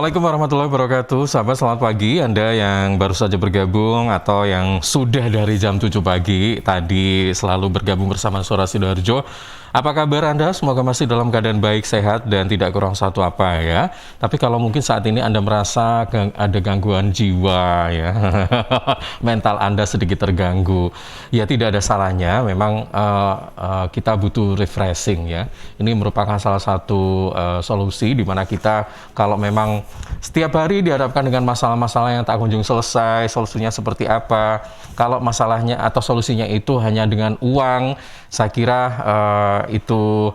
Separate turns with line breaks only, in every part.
Assalamualaikum warahmatullahi wabarakatuh. Sahabat, selamat pagi. Anda yang baru saja bergabung atau yang sudah dari jam 7 pagi tadi selalu bergabung bersama Suara Sidoarjo. Apa kabar Anda? Semoga masih dalam keadaan baik, sehat, dan tidak kurang satu apa ya. Tapi kalau mungkin saat ini Anda merasa ada gangguan jiwa ya, mental Anda sedikit terganggu, ya tidak ada salahnya. Memang kita butuh refreshing ya. Ini merupakan salah satu solusi di mana kita kalau memang setiap hari dihadapkan dengan masalah-masalah yang tak kunjung selesai, solusinya seperti apa? Kalau masalahnya atau solusinya itu hanya dengan uang, saya kira itu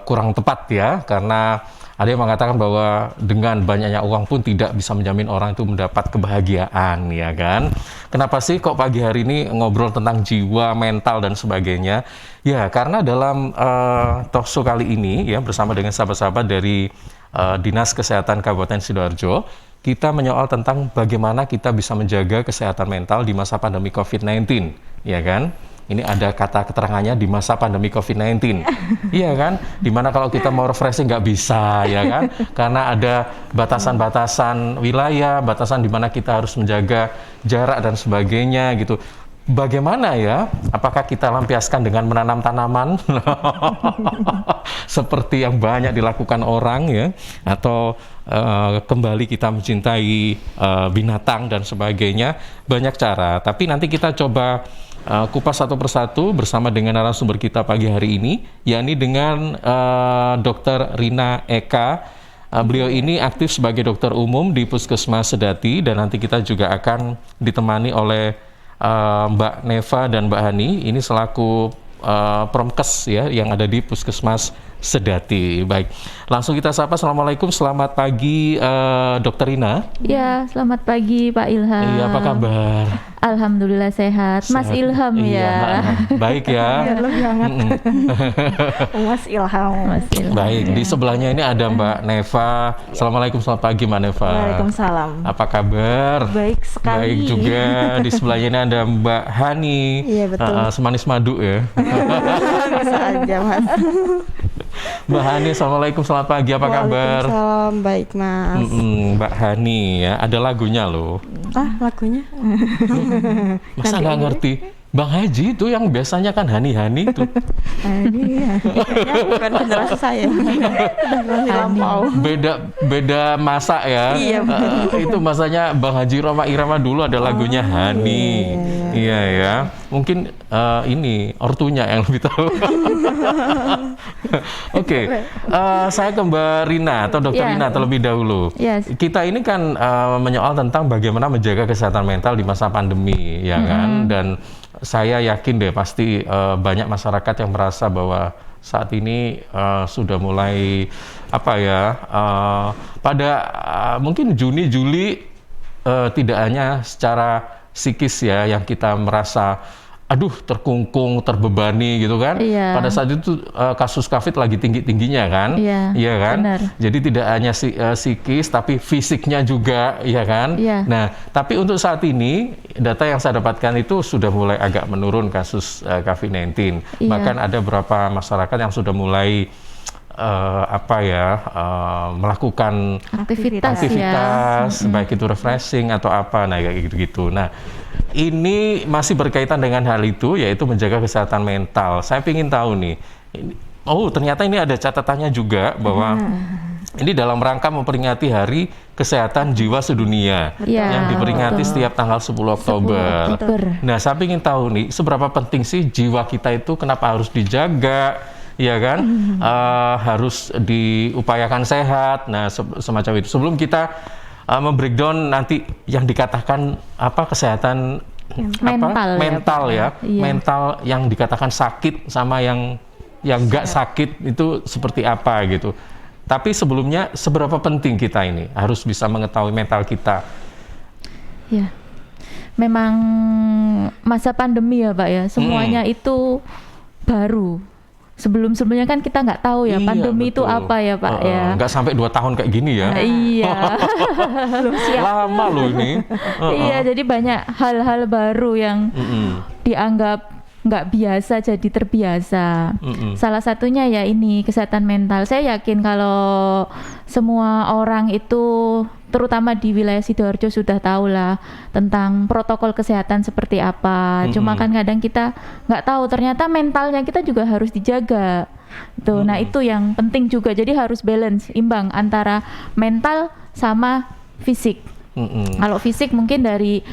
kurang tepat ya, karena ada yang mengatakan bahwa dengan banyaknya uang pun tidak bisa menjamin orang itu mendapat kebahagiaan, ya kan? Kenapa sih kok pagi hari ini ngobrol tentang jiwa, mental, dan sebagainya? Ya, karena dalam talk show kali ini ya bersama dengan sahabat-sahabat dari Dinas Kesehatan Kabupaten Sidoarjo, kita menyoal tentang bagaimana kita bisa menjaga kesehatan mental di masa pandemi COVID-19, ya kan? Ini ada kata keterangannya di masa pandemi COVID-19, iya kan? Dimana kalau kita mau refreshing nggak bisa, ya kan? Karena ada batasan-batasan wilayah, batasan di mana kita harus menjaga jarak dan sebagainya gitu. Bagaimana ya? Apakah kita lampiaskan dengan menanam tanaman seperti yang banyak dilakukan orang ya? Atau kembali kita mencintai binatang dan sebagainya? Banyak cara, tapi nanti kita coba kupas satu persatu bersama dengan narasumber kita pagi hari ini, yakni dengan Dr. Rina Eka. Beliau ini aktif sebagai dokter umum di Puskesmas Sedati, dan nanti kita juga akan ditemani oleh Mbak Neva dan Mbak Hani, ini selaku Promkes ya yang ada di Puskesmas Sedati. Baik, langsung kita sapa. Assalamualaikum, selamat pagi Dr. Rina.
Ya, selamat pagi Pak Ilham.
Iya, apa kabar?
Alhamdulillah sehat. Mas Ilham ya.
Baik ya.
Mas Ilham.
Mas Ilham.
Baik, di sebelahnya ini ada Mbak Neva. Assalamualaikum, selamat pagi Mbak Neva.
Waalaikumsalam.
Apa kabar?
Baik sekali.
Baik juga. Di sebelahnya ini ada Mbak Hani.
Iya, betul.
Semanis madu ya.
Bisa aja, Mas.
Mbak Hani, assalamualaikum, selamat pagi. Apa kabar?
Waalaikumsalam, baik Mas.
Mbak Hani ya, ada lagunya loh.
Lagunya?
Masa nggak ngerti? Bang Haji itu yang biasanya kan Hani-Hani itu.
Ini bukan generasi saya. Udah lampau.
Beda masa ya.
Iya,
itu masanya Bang Haji Roma Irama dulu ada lagunya Hani. Iya ya. Mungkin ini ortunya yang lebih tahu. Oke. Saya ke Mbak Rina atau Dokter Rina terlebih dahulu.
Yes.
Kita ini kan menyoal tentang bagaimana menjaga kesehatan mental di masa pandemi, ya kan? Dan saya yakin deh pasti banyak masyarakat yang merasa bahwa saat ini sudah mulai pada mungkin Juni Juli tidak hanya secara psikis ya yang kita merasa terkungkung, terbebani gitu kan.
Iya.
Pada saat itu kasus COVID lagi tinggi-tingginya kan. Iya kan.
Benar.
Jadi tidak hanya psikis tapi fisiknya juga, ya kan.
Iya.
Nah, tapi untuk saat ini data yang saya dapatkan itu sudah mulai agak menurun kasus COVID-19.
Iya.
Bahkan ada beberapa masyarakat yang sudah mulai melakukan
Aktivitas ya.
baik itu refreshing atau apa, nah kayak gitu-gitu. Nah, ini masih berkaitan dengan hal itu, yaitu menjaga kesehatan mental. Saya ingin tahu nih, ternyata ini ada catatannya juga bahwa ini dalam rangka memperingati Hari Kesehatan Jiwa Sedunia yang diperingati setiap tanggal 10 Oktober. Nah, saya ingin tahu nih, seberapa penting sih jiwa kita itu, kenapa harus dijaga? Ya kan, harus diupayakan sehat. Nah, semacam itu. Sebelum kita membreakdown nanti yang dikatakan kesehatan mental ya, mental yang dikatakan sakit sama yang nggak sakit itu seperti apa gitu. Tapi sebelumnya, seberapa penting kita ini harus bisa mengetahui mental kita?
Ya, memang masa pandemi ya Pak ya, semuanya itu baru. Sebelumnya kan kita nggak tahu ya pandemi itu apa ya Pak ya.
Nggak sampai 2 tahun kayak gini ya.
Iya.
Lama loh ini.
Iya, jadi banyak hal-hal baru yang dianggap nggak biasa jadi terbiasa. Salah satunya ya ini kesehatan mental. Saya yakin kalau semua orang itu terutama di wilayah Sidoarjo sudah tahu lah tentang protokol kesehatan seperti apa. Cuma kan kadang kita nggak tahu ternyata mentalnya kita juga harus dijaga. Tuh, nah itu yang penting juga. Jadi harus balance, imbang antara mental sama fisik. Kalau fisik mungkin dari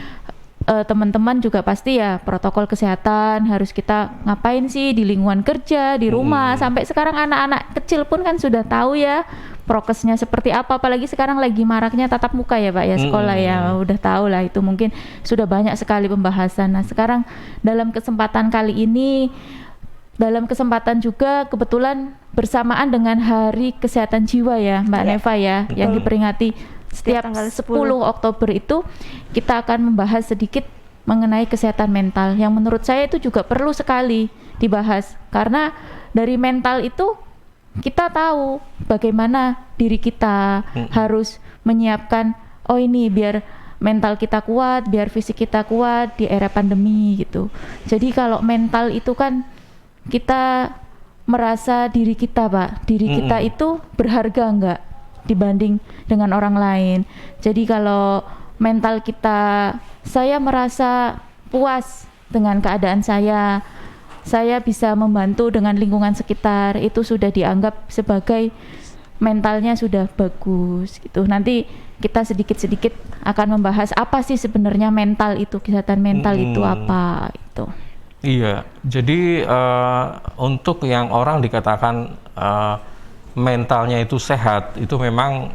teman-teman juga pasti ya protokol kesehatan harus kita ngapain sih di lingkungan kerja, di rumah. Sampai sekarang anak-anak kecil pun kan sudah tahu ya prokesnya seperti apa, apalagi sekarang lagi maraknya tatap muka ya Pak ya, sekolah ya udah tahu lah itu, mungkin sudah banyak sekali pembahasan. Nah sekarang dalam kesempatan kali ini, dalam kesempatan juga kebetulan bersamaan dengan Hari Kesehatan Jiwa ya Mbak Neva ya, yang diperingati setiap
tanggal
10 Oktober itu kita akan membahas sedikit mengenai kesehatan mental yang menurut saya itu juga perlu sekali dibahas, karena dari mental itu kita tahu bagaimana diri kita harus menyiapkan, oh ini biar mental kita kuat, biar fisik kita kuat di era pandemi gitu. Jadi kalau mental itu kan kita merasa diri kita Pak, diri kita itu berharga enggak dibanding dengan orang lain. Jadi kalau mental kita, saya merasa puas dengan keadaan saya bisa membantu dengan lingkungan sekitar, itu sudah dianggap sebagai mentalnya sudah bagus gitu. Nanti kita sedikit-sedikit akan membahas apa sih sebenarnya mental itu, kesehatan mental itu apa itu.
Iya, jadi untuk yang orang dikatakan mentalnya itu sehat, itu memang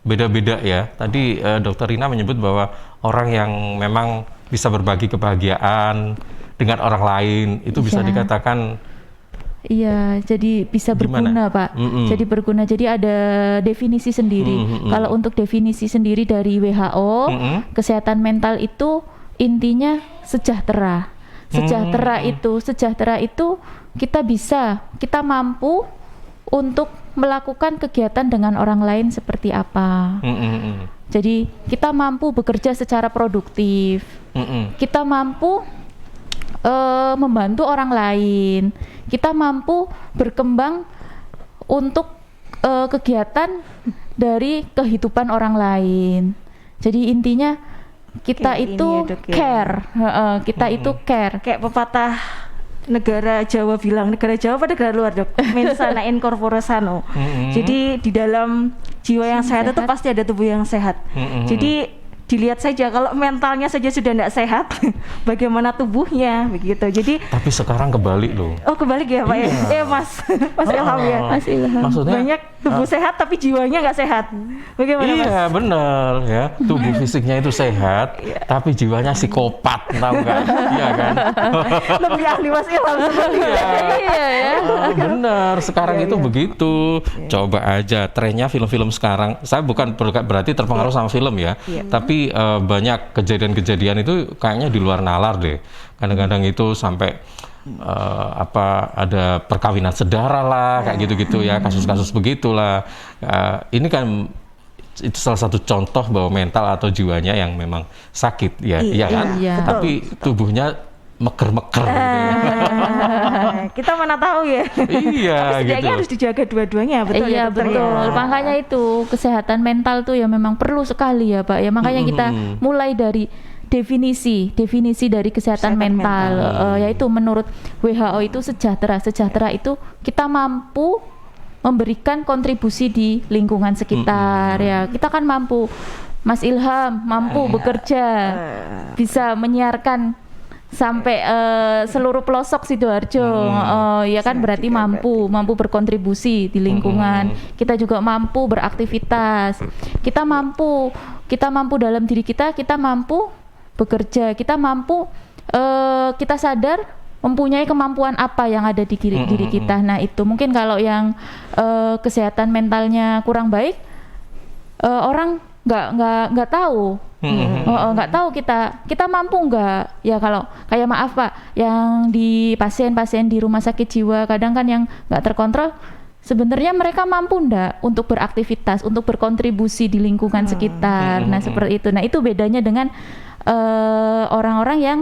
beda-beda ya. Tadi Dokter Rina menyebut bahwa orang yang memang bisa berbagi kebahagiaan dengan orang lain, itu bisa dikatakan
iya, jadi bisa berguna Pak. Jadi berguna, jadi ada definisi sendiri. Kalau untuk definisi sendiri dari WHO, kesehatan mental itu intinya sejahtera. Sejahtera itu kita mampu untuk melakukan kegiatan dengan orang lain seperti apa. Jadi kita mampu bekerja secara produktif, kita mampu membantu orang lain, kita mampu berkembang untuk kegiatan dari kehidupan orang lain. Jadi intinya kita itu care, kita itu care.
Kayak pepatah negara Jawa bilang, negara Jawa pada negara luar Dok, mens sana in corpore sano. Jadi di dalam jiwa yang sehat itu pasti ada tubuh yang sehat. Jadi dilihat saja kalau mentalnya saja sudah tidak sehat, bagaimana tubuhnya begitu. Jadi
tapi sekarang kebalik loh.
Oh kebalik ya Pak ya? Mas Ilham ya.
Mas Ilham.
Maksudnya
Banyak tubuh sehat tapi jiwanya nggak sehat. Bagaimana Mas?
Iya bener ya, tubuh fisiknya itu sehat, tapi jiwanya psikopat, tahu nggak? Iya kan?
Lebih ahli Mas Ilham seperti itu.
Iya ya.
Bener, sekarang itu begitu. Coba aja trennya film-film sekarang. Saya bukan berarti terpengaruh sama film ya, tapi banyak kejadian-kejadian itu kayaknya di luar nalar deh. Kadang-kadang itu sampai ada perkawinan sedara lah, kayak gitu-gitu ya, kasus-kasus begitulah. Ini kan itu salah satu contoh bahwa mental atau jiwanya yang memang sakit ya, iya kan?
Iya.
Tapi tubuhnya meker-meker gitu ya.
Kita mana tahu ya.
Iya
Tapi setidaknya
gitu.
harus dijaga dua-duanya, betul
Iya
ya dokter ya?
betul. Makanya itu kesehatan mental tuh ya memang perlu sekali ya Pak ya. Makanya kita mulai dari definisi dari kesehatan mental, yaitu menurut WHO itu sejahtera. Sejahtera itu kita mampu memberikan kontribusi di lingkungan sekitar ya. Kita kan mampu, Mas Ilham mampu bekerja, bisa menyiarkan sampai seluruh pelosok Sidoarjo, ya kan berarti mampu berkontribusi di lingkungan. Kita juga mampu beraktivitas, kita mampu dalam diri kita mampu bekerja, kita mampu kita sadar mempunyai kemampuan apa yang ada di diri kita. Nah itu mungkin kalau yang kesehatan mentalnya kurang baik, orang nggak tahu. Nggak tahu kita mampu nggak ya. Kalau kayak maaf Pak, yang di pasien di rumah sakit jiwa kadang kan yang nggak terkontrol, sebenarnya mereka mampu nggak untuk beraktivitas, untuk berkontribusi di lingkungan sekitar. Nah seperti itu. Nah itu bedanya dengan orang-orang yang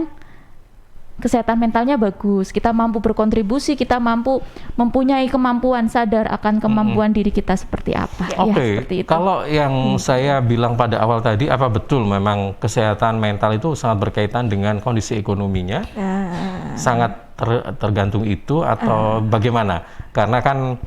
kesehatan mentalnya bagus, kita mampu berkontribusi, kita mampu mempunyai kemampuan sadar akan kemampuan diri kita seperti apa. Ya,
Oke,
seperti itu.
kalau yang saya bilang pada awal tadi, apa betul memang kesehatan mental itu sangat berkaitan dengan kondisi ekonominya? Sangat tergantung itu atau bagaimana? Karena kan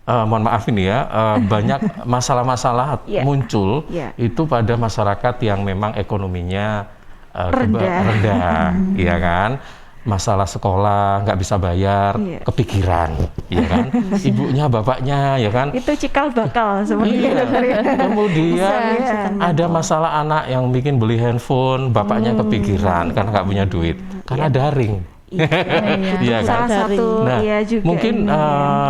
mohon maaf ini ya, banyak masalah-masalah muncul itu pada masyarakat yang memang ekonominya rendah, ya kan? Masalah sekolah nggak bisa bayar, kepikiran, ya kan? Ibunya, bapaknya, ya kan?
Itu cikal bakal sebenarnya.
Kemudian ada masalah anak yang bikin beli handphone, bapaknya kepikiran karena nggak punya duit, karena daring. Iya kan?
Salah satu
Nah,
juga
mungkin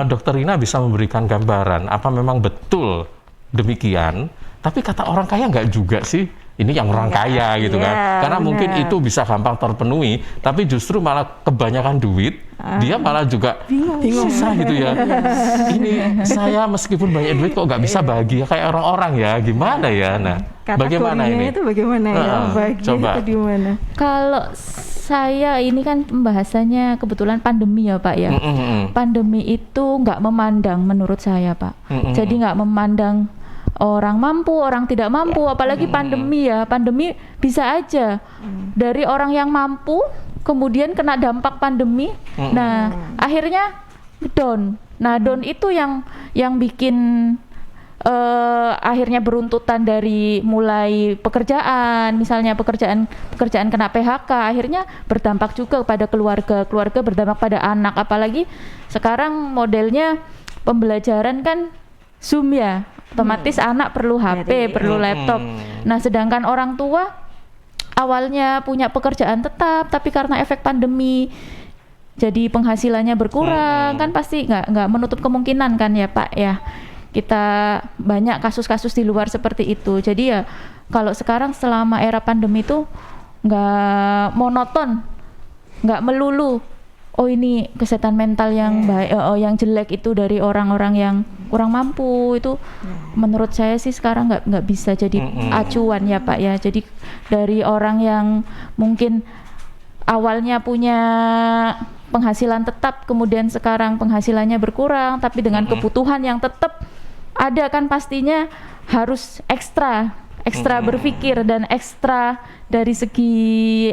Dokter Rina bisa memberikan gambaran apa memang betul demikian, tapi kata orang kaya nggak juga sih? Ini yang orang kaya gitu kan, karena mungkin itu bisa gampang terpenuhi, tapi justru malah kebanyakan duit, dia malah juga bingung susah gitu ya. Ini saya meskipun banyak duit kok nggak bisa bahagia kayak orang-orang ya, gimana ya? Nah, bagaimana ini?
Itu bagaimana ya? Bahagia
coba.
itu di mana?
Kalau saya ini kan pembahasannya kebetulan pandemi ya Pak ya. Pandemi itu nggak memandang menurut saya Pak. Jadi nggak memandang orang mampu, orang tidak mampu, apalagi pandemi ya. Pandemi bisa aja dari orang yang mampu kemudian kena dampak pandemi. Nah, akhirnya down. Nah, down itu yang bikin akhirnya beruntutan dari mulai pekerjaan, misalnya pekerjaan kena PHK, akhirnya berdampak juga pada keluarga berdampak pada anak, apalagi sekarang modelnya pembelajaran kan Zoom ya, otomatis anak perlu HP, perlu laptop. Nah, sedangkan orang tua awalnya punya pekerjaan tetap, tapi karena efek pandemi jadi penghasilannya berkurang, kan pasti nggak menutup kemungkinan kan ya Pak ya. Kita banyak kasus-kasus di luar seperti itu. Jadi ya kalau sekarang selama era pandemi itu nggak monoton, nggak melulu. Oh ini kesehatan mental yang baik, yang jelek itu dari orang-orang yang kurang mampu itu. Menurut saya sih sekarang nggak bisa jadi acuan ya Pak ya. Jadi dari orang yang mungkin awalnya punya penghasilan tetap, kemudian sekarang penghasilannya berkurang, tapi dengan kebutuhan yang tetap ada kan pastinya harus ekstra berpikir dan ekstra dari segi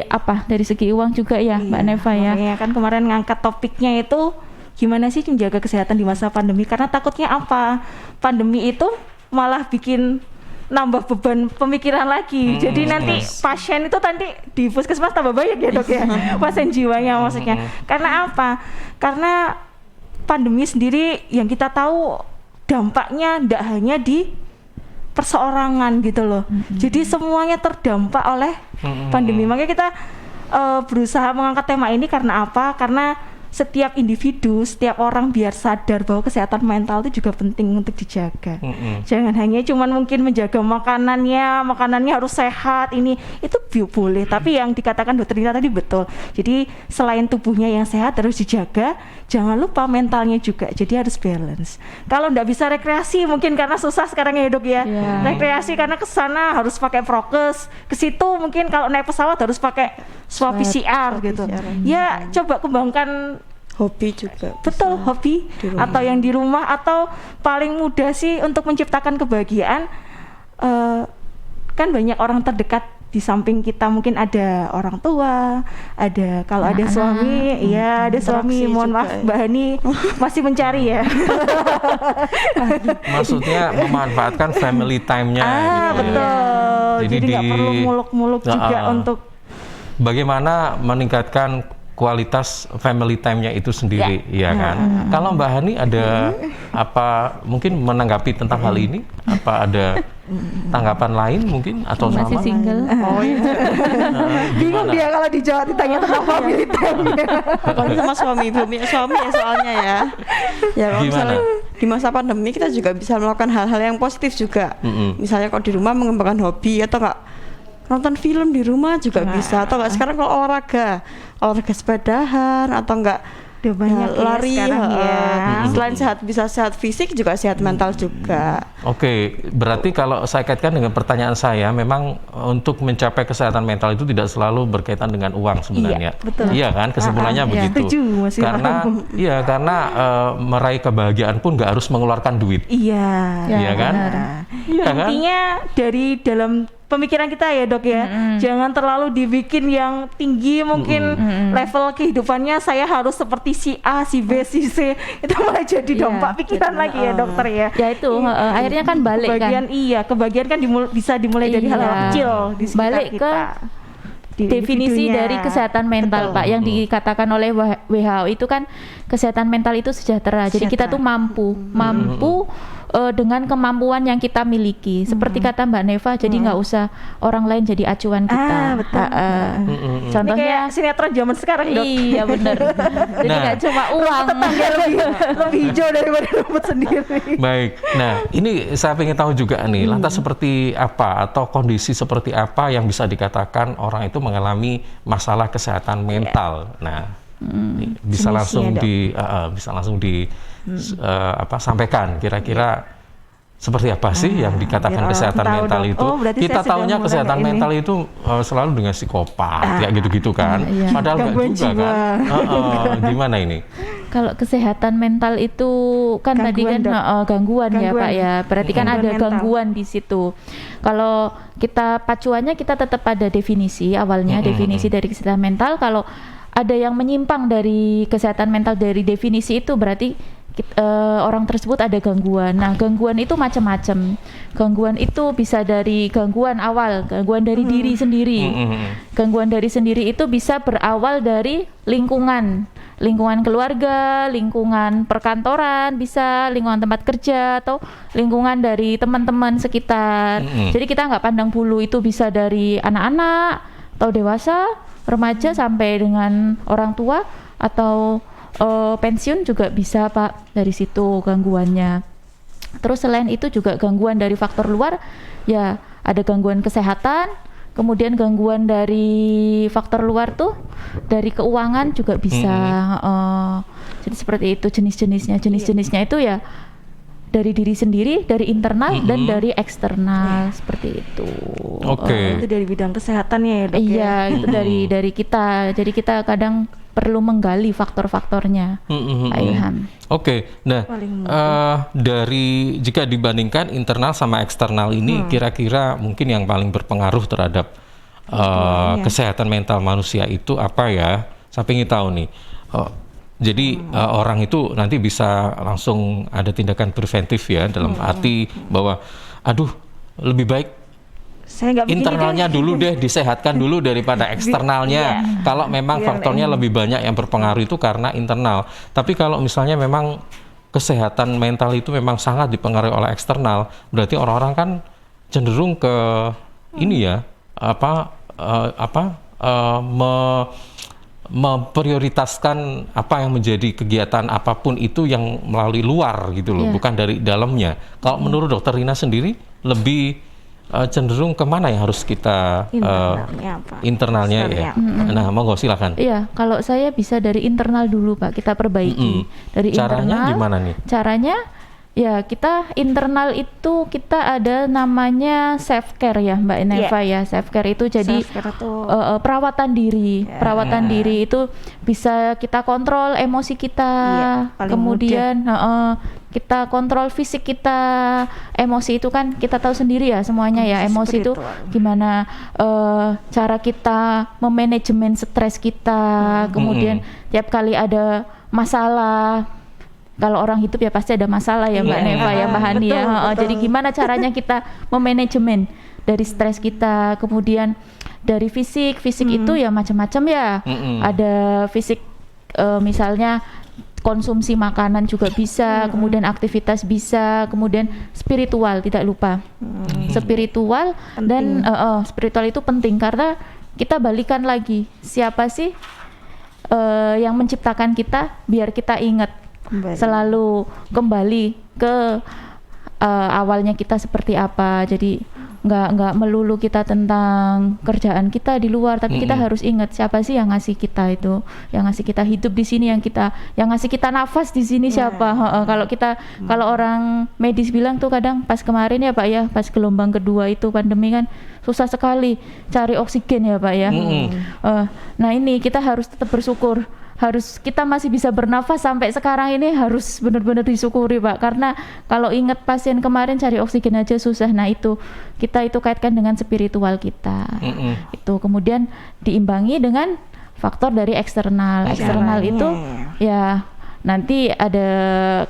apa? Dari segi uang juga ya, Mbak Neva ya.
Makanya kan kemarin ngangkat topiknya itu gimana sih menjaga kesehatan di masa pandemi, karena takutnya apa? Pandemi itu malah bikin nambah beban pemikiran lagi. Jadi nanti pasien itu nanti di puskesmas tambah banyak ya Dok ya. Pasien jiwanya maksudnya. Karena apa? Karena pandemi sendiri yang kita tahu dampaknya tidak hanya di perseorangan gitu loh. Jadi semuanya terdampak oleh pandemi. Makanya kita berusaha mengangkat tema ini karena apa? Karena setiap individu, setiap orang biar sadar bahwa kesehatan mental itu juga penting untuk dijaga. Jangan hanya cuman mungkin menjaga makanannya harus sehat, itu boleh, tapi yang dikatakan Dokter Rina tadi betul. Jadi selain tubuhnya yang sehat harus dijaga, jangan lupa mentalnya juga. Jadi harus balance. Kalau nggak bisa rekreasi mungkin karena susah sekarang ya Dok ya. Rekreasi karena ke sana harus pakai prokes, ke situ mungkin kalau naik pesawat harus pakai swab PCR gitu. Ya coba kembangkan
hobi juga.
Betul, hobi atau yang di rumah, atau paling mudah sih untuk menciptakan kebahagiaan, kan banyak orang terdekat di samping kita, mungkin ada orang tua, ada kalau ada suami, ya ada suami. Mohon maaf Mbak Hani masih mencari ya.
Maksudnya memanfaatkan family time-nya gitu
betul.
ya.
Jadi nggak perlu muluk-muluk juga untuk
bagaimana meningkatkan kualitas family time-nya itu sendiri, ya kan? Kalau Mbak Hani ada apa mungkin menanggapi tentang hal ini? Apa ada tanggapan lain mungkin atau
masih
sama?
single?
Oh iya.
bingung dia kalau di Jawa ditanya tentang family time-nya.
Apalagi sama suami, belum punya suami ya soalnya ya. Ya kalau misalnya di masa pandemi kita juga bisa melakukan hal-hal yang positif juga. Misalnya kalau di rumah mengembangkan hobi, atau enggak nonton film di rumah juga bisa, atau enggak sekarang kalau olahraga sepedahan, atau enggak
Udah banyak ya
lari
sekarang ya.
Selain sehat, bisa sehat fisik juga sehat mental juga.
Oke, berarti kalau saya kaitkan dengan pertanyaan saya, memang untuk mencapai kesehatan mental itu tidak selalu berkaitan dengan uang sebenarnya.
Iya, betul.
Iya kan, kesimpulannya
Iya.
begitu.
Setuju, Mas Ilham.
Karena meraih kebahagiaan pun nggak harus mengeluarkan duit.
Iya.
Ya,
Iya kan?
benar.
Iya kan?
Intinya dari dalam pemikiran kita ya dok ya, jangan terlalu dibikin yang tinggi mungkin level kehidupannya saya harus seperti si A, si B, si C, itu malah jadi
Iya,
dampak pikiran lagi ya dokter ya.
Ya itu akhirnya kan balik
Kebahagiaan
kan.
iya, kebahagiaan kan bisa dimulai dari hal-hal
Iya.
kecil di sekitar
Balik
kita. Di
Definisi
individunya.
dari kesehatan mental,
Betul.
Pak, yang dikatakan oleh WHO itu kan kesehatan mental itu sejahtera. Jadi kita tuh mampu dengan kemampuan yang kita miliki. Seperti kata Mbak Neva, jadi nggak usah orang lain jadi acuan kita.
Betul. Ini
Contohnya
kayak sinetron zaman sekarang dok.
iya benar. Jadi
Nah.
nggak cuma uang.
Tetangga lebih hijau daripada rumput sendiri.
Baik, nah ini saya ingin tahu juga nih, lantas seperti apa atau kondisi seperti apa yang bisa dikatakan orang itu mengalami masalah kesehatan mental. Nah, ini bisa
Jenisnya,
langsung sampaikan kira-kira seperti apa sih yang dikatakan
biar orang
kesehatan
tahu,
mental
Dok.
itu?
Oh, berarti
Kita
saya sudah
taunya
mulai
kesehatan
ini.
mental itu selalu dengan psikopat, ya gitu-gitu kan.
Iya.
Padahal nggak
Gangguan
juga
jiwa.
kan. Gimana ini?
Kalau kesehatan mental itu kan tadi kan
Gangguan, Dok.
gangguan ya
Gangguan.
Pak ya. Berarti kan
Gangguan
ada
mental.
gangguan di situ. Kalau kita pacuannya kita tetap pada definisi awalnya, definisi dari kesehatan mental. Kalau ada yang menyimpang dari kesehatan mental dari definisi itu berarti orang tersebut ada gangguan. Nah, gangguan itu macam-macam. Gangguan itu bisa dari gangguan awal, gangguan dari diri sendiri. Gangguan dari sendiri itu bisa berawal dari lingkungan keluarga, lingkungan perkantoran, bisa lingkungan tempat kerja atau lingkungan dari teman-teman sekitar. Jadi kita nggak pandang bulu, itu bisa dari anak-anak atau dewasa, remaja sampai dengan orang tua atau pensiun juga bisa Pak, dari situ gangguannya. Terus selain itu juga gangguan dari faktor luar, ya ada gangguan kesehatan, kemudian gangguan dari faktor luar tuh dari keuangan juga bisa. Jadi seperti itu jenis-jenisnya itu ya dari diri sendiri, dari internal dan dari eksternal, seperti itu.
Oke.
Itu dari bidang kesehatannya ya dok ya.
Iya, itu dari kita. Jadi kita kadang perlu menggali faktor-faktornya, Pak Ilham.
Oke, nah
Paling
dari jika dibandingkan internal sama eksternal ini, kira-kira mungkin yang paling berpengaruh terhadap kesehatan mental manusia itu apa ya? Saya ingin tahu nih. Jadi orang itu nanti bisa langsung ada tindakan preventif ya, dalam arti bahwa, aduh lebih baik
saya nggak begini
internalnya
deh.
dulu deh, disehatkan dulu daripada eksternalnya. Kalau memang
Biar
faktornya lebih banyak yang berpengaruh itu karena internal. Tapi kalau misalnya memang kesehatan mental itu memang sangat dipengaruhi oleh eksternal, berarti orang-orang kan cenderung ke ini ya, memprioritaskan apa yang menjadi kegiatan apapun itu yang melalui luar gitu loh, bukan dari dalamnya. Kalau menurut Dokter Rina sendiri lebih cenderung kemana yang harus kita internalnya ya. Nah, monggo silakan.
Iya, kalau saya bisa dari internal dulu Pak, kita perbaiki. Dari
Caranya
internal.
gimana nih?
Caranya ya kita internal itu kita ada namanya self care ya Mbak Neva ya. Self care itu jadi
Self-care itu
perawatan diri. Perawatan diri itu bisa kita kontrol emosi kita.
paling
Kemudian kita kontrol fisik kita. Emosi itu kan kita tahu sendiri ya semuanya ya. Emosi itu gimana cara kita memanajemen stres kita. Kemudian tiap kali ada masalah, kalau orang hidup ya pasti ada masalah ya Mbak Neva ya, Mbak Hani ya. Jadi gimana caranya kita memanajemen dari stres kita. Kemudian dari fisik itu ya macam-macam ya. Ada fisik misalnya konsumsi makanan juga bisa, kemudian aktivitas bisa, kemudian spiritual tidak lupa. Spiritual dan spiritual itu penting karena kita balikan lagi siapa sih yang menciptakan kita, biar kita ingat selalu kembali ke awalnya kita seperti apa. Jadi nggak melulu kita tentang kerjaan kita di luar, tapi kita harus ingat siapa sih yang ngasih kita itu, yang ngasih kita hidup di sini, yang ngasih kita nafas di sini siapa. Kalau orang medis bilang tuh kadang pas kemarin ya Pak ya, pas gelombang kedua itu pandemi kan susah sekali cari oksigen ya Pak ya. Nah ini kita harus tetap bersyukur. Kita masih bisa bernafas sampai sekarang ini harus benar-benar disyukuri Pak, karena kalau ingat pasien kemarin cari oksigen aja susah. Nah itu kita kaitkan dengan spiritual kita. Itu kemudian diimbangi dengan faktor dari eksternal itu ya nanti ada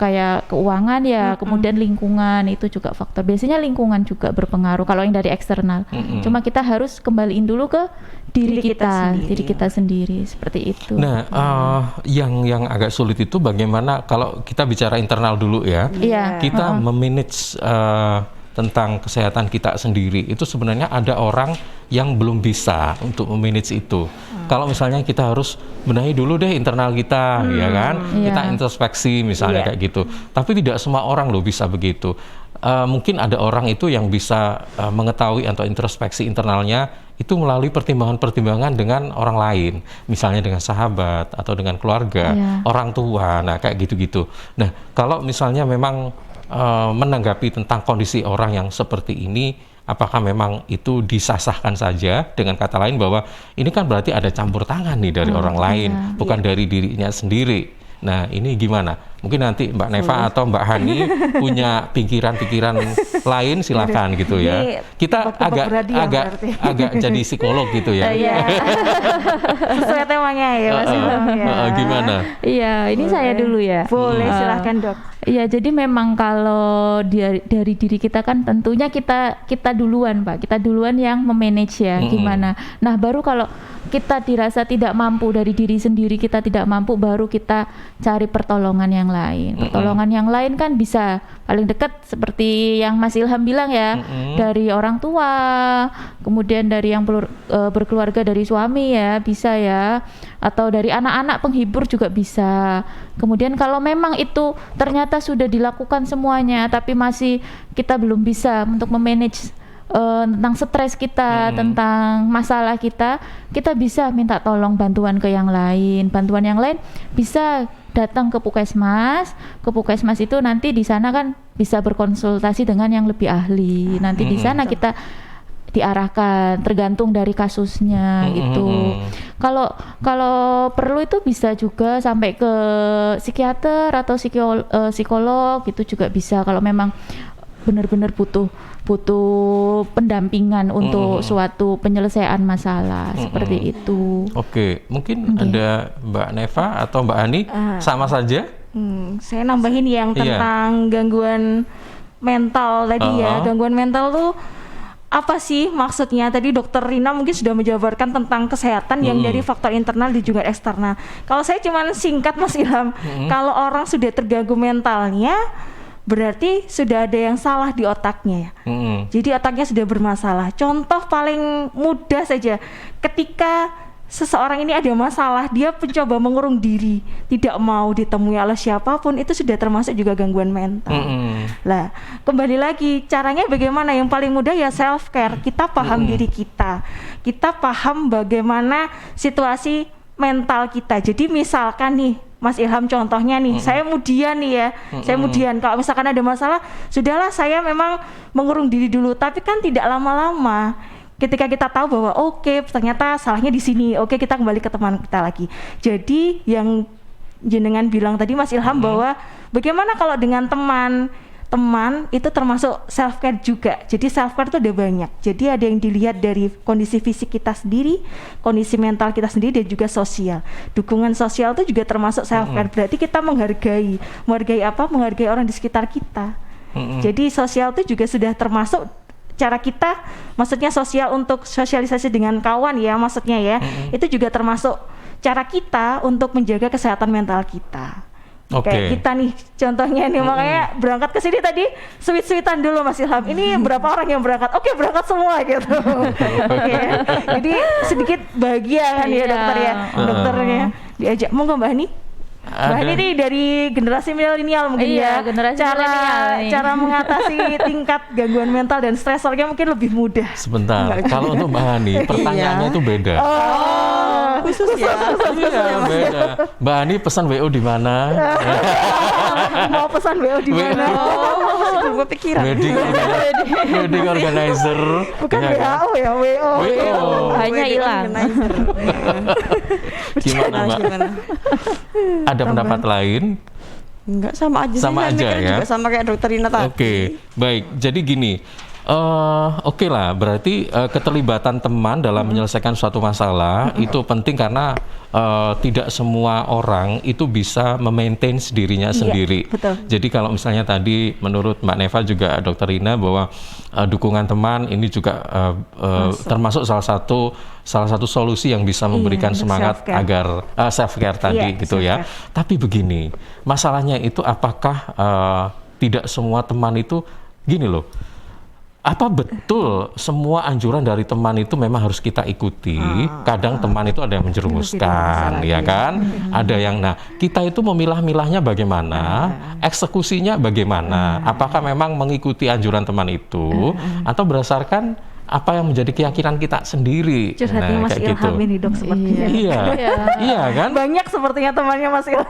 kayak keuangan ya, kemudian lingkungan itu juga faktor. Biasanya lingkungan juga berpengaruh kalau yang dari eksternal. Cuma kita harus kembaliin dulu ke diri kita sendiri seperti itu.
Nah, yang agak sulit itu bagaimana kalau kita bicara internal dulu ya. Kita memanage tentang kesehatan kita sendiri. Itu sebenarnya ada orang yang belum bisa untuk memanage itu. Kalau misalnya kita harus benahi dulu deh internal kita, ya kan? Kita introspeksi misalnya kayak gitu. Tapi tidak semua orang loh bisa begitu. Mungkin ada orang itu yang bisa mengetahui atau introspeksi internalnya itu melalui pertimbangan-pertimbangan dengan orang lain, misalnya dengan sahabat atau dengan keluarga, orang tua, nah kayak gitu-gitu. Nah, kalau misalnya memang menanggapi tentang kondisi orang yang seperti ini, apakah memang itu disasahkan saja, dengan kata lain bahwa ini kan berarti ada campur tangan nih dari orang lain, bukan dari dirinya sendiri. Nah, ini gimana? Mungkin nanti Mbak Neva atau Mbak Hani punya pikiran-pikiran lain, silakan gitu ya. Kita agak jadi psikolog gitu ya.
Sesuai temanya ya Mas.
Gimana?
Iya, ini saya dulu ya.
Boleh, silahkan Dok.
Iya, jadi memang kalau dari diri kita kan tentunya kita duluan Pak, kita duluan yang memanage ya, gimana. Nah baru kalau kita dirasa tidak mampu, dari diri sendiri kita tidak mampu, baru kita cari pertolongan yang lain. Pertolongan yang lain kan bisa paling dekat seperti yang Mas Ilham bilang ya, dari orang tua, kemudian dari yang berkeluarga, dari suami ya, bisa ya, atau dari anak-anak penghibur juga bisa. Kemudian kalau memang itu ternyata sudah dilakukan semuanya, tapi masih kita belum bisa untuk memanage tentang stres kita, tentang masalah kita bisa minta tolong bantuan ke yang lain. Bantuan yang lain bisa datang ke puskesmas. Ke puskesmas itu nanti di sana kan bisa berkonsultasi dengan yang lebih ahli. Nanti di sana kita diarahkan tergantung dari kasusnya gitu. Kalau perlu itu bisa juga sampai ke psikiater atau psikolog gitu juga bisa, kalau memang benar-benar butuh pendampingan untuk suatu penyelesaian masalah seperti itu.
Oke, mungkin ada Mbak Neva atau Mbak Hani sama saja.
Saya nambahin yang tentang gangguan mental tadi ya. Gangguan mental tuh apa sih maksudnya? Tadi Dokter Rina mungkin sudah menjabarkan tentang kesehatan yang dari faktor internal dan juga eksternal. Kalau saya cuman singkat Mas Ilham, kalau orang sudah terganggu mentalnya, berarti sudah ada yang salah di otaknya ya. Jadi otaknya sudah bermasalah. Contoh paling mudah saja, ketika seseorang ini ada masalah, dia mencoba mengurung diri, tidak mau ditemui oleh siapapun, itu sudah termasuk juga gangguan mental. Lah, kembali lagi caranya bagaimana? Yang paling mudah ya self care. Kita paham diri kita paham bagaimana situasi mental kita. Jadi misalkan nih Mas Ilham contohnya nih, saya mudian nih ya, saya mudian. Kalau misalkan ada masalah, sudahlah saya memang mengurung diri dulu. Tapi kan tidak lama-lama. Ketika kita tahu bahwa oke, ternyata salahnya di sini, oke kita kembali ke teman kita lagi. Jadi yang jenengan bilang tadi Mas Ilham bahwa bagaimana kalau dengan teman itu termasuk self care juga. Jadi self care itu ada banyak. Jadi ada yang dilihat dari kondisi fisik kita sendiri, kondisi mental kita sendiri, dan juga sosial. Dukungan sosial itu juga termasuk self care. Berarti kita menghargai apa? Menghargai orang di sekitar kita. Jadi sosial itu juga sudah termasuk cara kita, maksudnya sosial untuk sosialisasi dengan kawan ya, maksudnya ya. Itu juga termasuk cara kita untuk menjaga kesehatan mental kita. Kayak kita nih contohnya nih, makanya berangkat ke sini tadi sweet-sweetan dulu Mas Ilham. Ini berapa orang yang berangkat? Oke, berangkat semua gitu. Jadi sedikit bahagia kan ya dokter ya. Dokternya diajak, monggo Mbak Hani. Mbak Hani nih dari generasi milenial mungkin
Iya,
ya.
generasi milenial nih.
Cara mengatasi tingkat gangguan mental dan stresornya mungkin lebih mudah.
Sebentar, kalau untuk Mbak Hani, pertanyaannya itu beda.
Khusus ya.
Iya, beda. Mbak Hani pesan WO di mana?
Mau pesan WO di mana?
Belum kepikiran.
Wedding organizer.
Bukan
Iya kan?
WHO ya, WO.
WO.
Hanya hilang.
Gimana Mbak? Ada pendapat lain?
Enggak, sama aja sih.
Sama
Saya
aja
mikirnya
ya?
juga sama kayak dokter Rina tadi.
Oke, baik. Jadi gini, oke lah, berarti keterlibatan teman dalam menyelesaikan suatu masalah itu penting karena tidak semua orang itu bisa memaintain dirinya sendiri.
betul.
Jadi kalau misalnya tadi menurut Mbak Neva juga Dokter Rina bahwa dukungan teman ini juga termasuk salah satu solusi yang bisa memberikan
untuk
semangat
self-care.
agar self-care tadi
Iya,
gitu ya. Tapi begini, masalahnya itu apakah tidak semua teman itu gini loh. Apa betul semua anjuran dari teman itu memang harus kita ikuti? Kadang teman itu ada yang menjerumuskan, ya kan? Ada yang, nah kita itu memilah-milahnya bagaimana? Eksekusinya bagaimana? Apakah memang mengikuti anjuran teman itu? Atau berdasarkan apa yang menjadi keyakinan kita sendiri?
Curhatnya Mas
kayak
Ilham ini dok sepertinya.
Iya, iya kan?
Banyak sepertinya temannya Mas Ilham.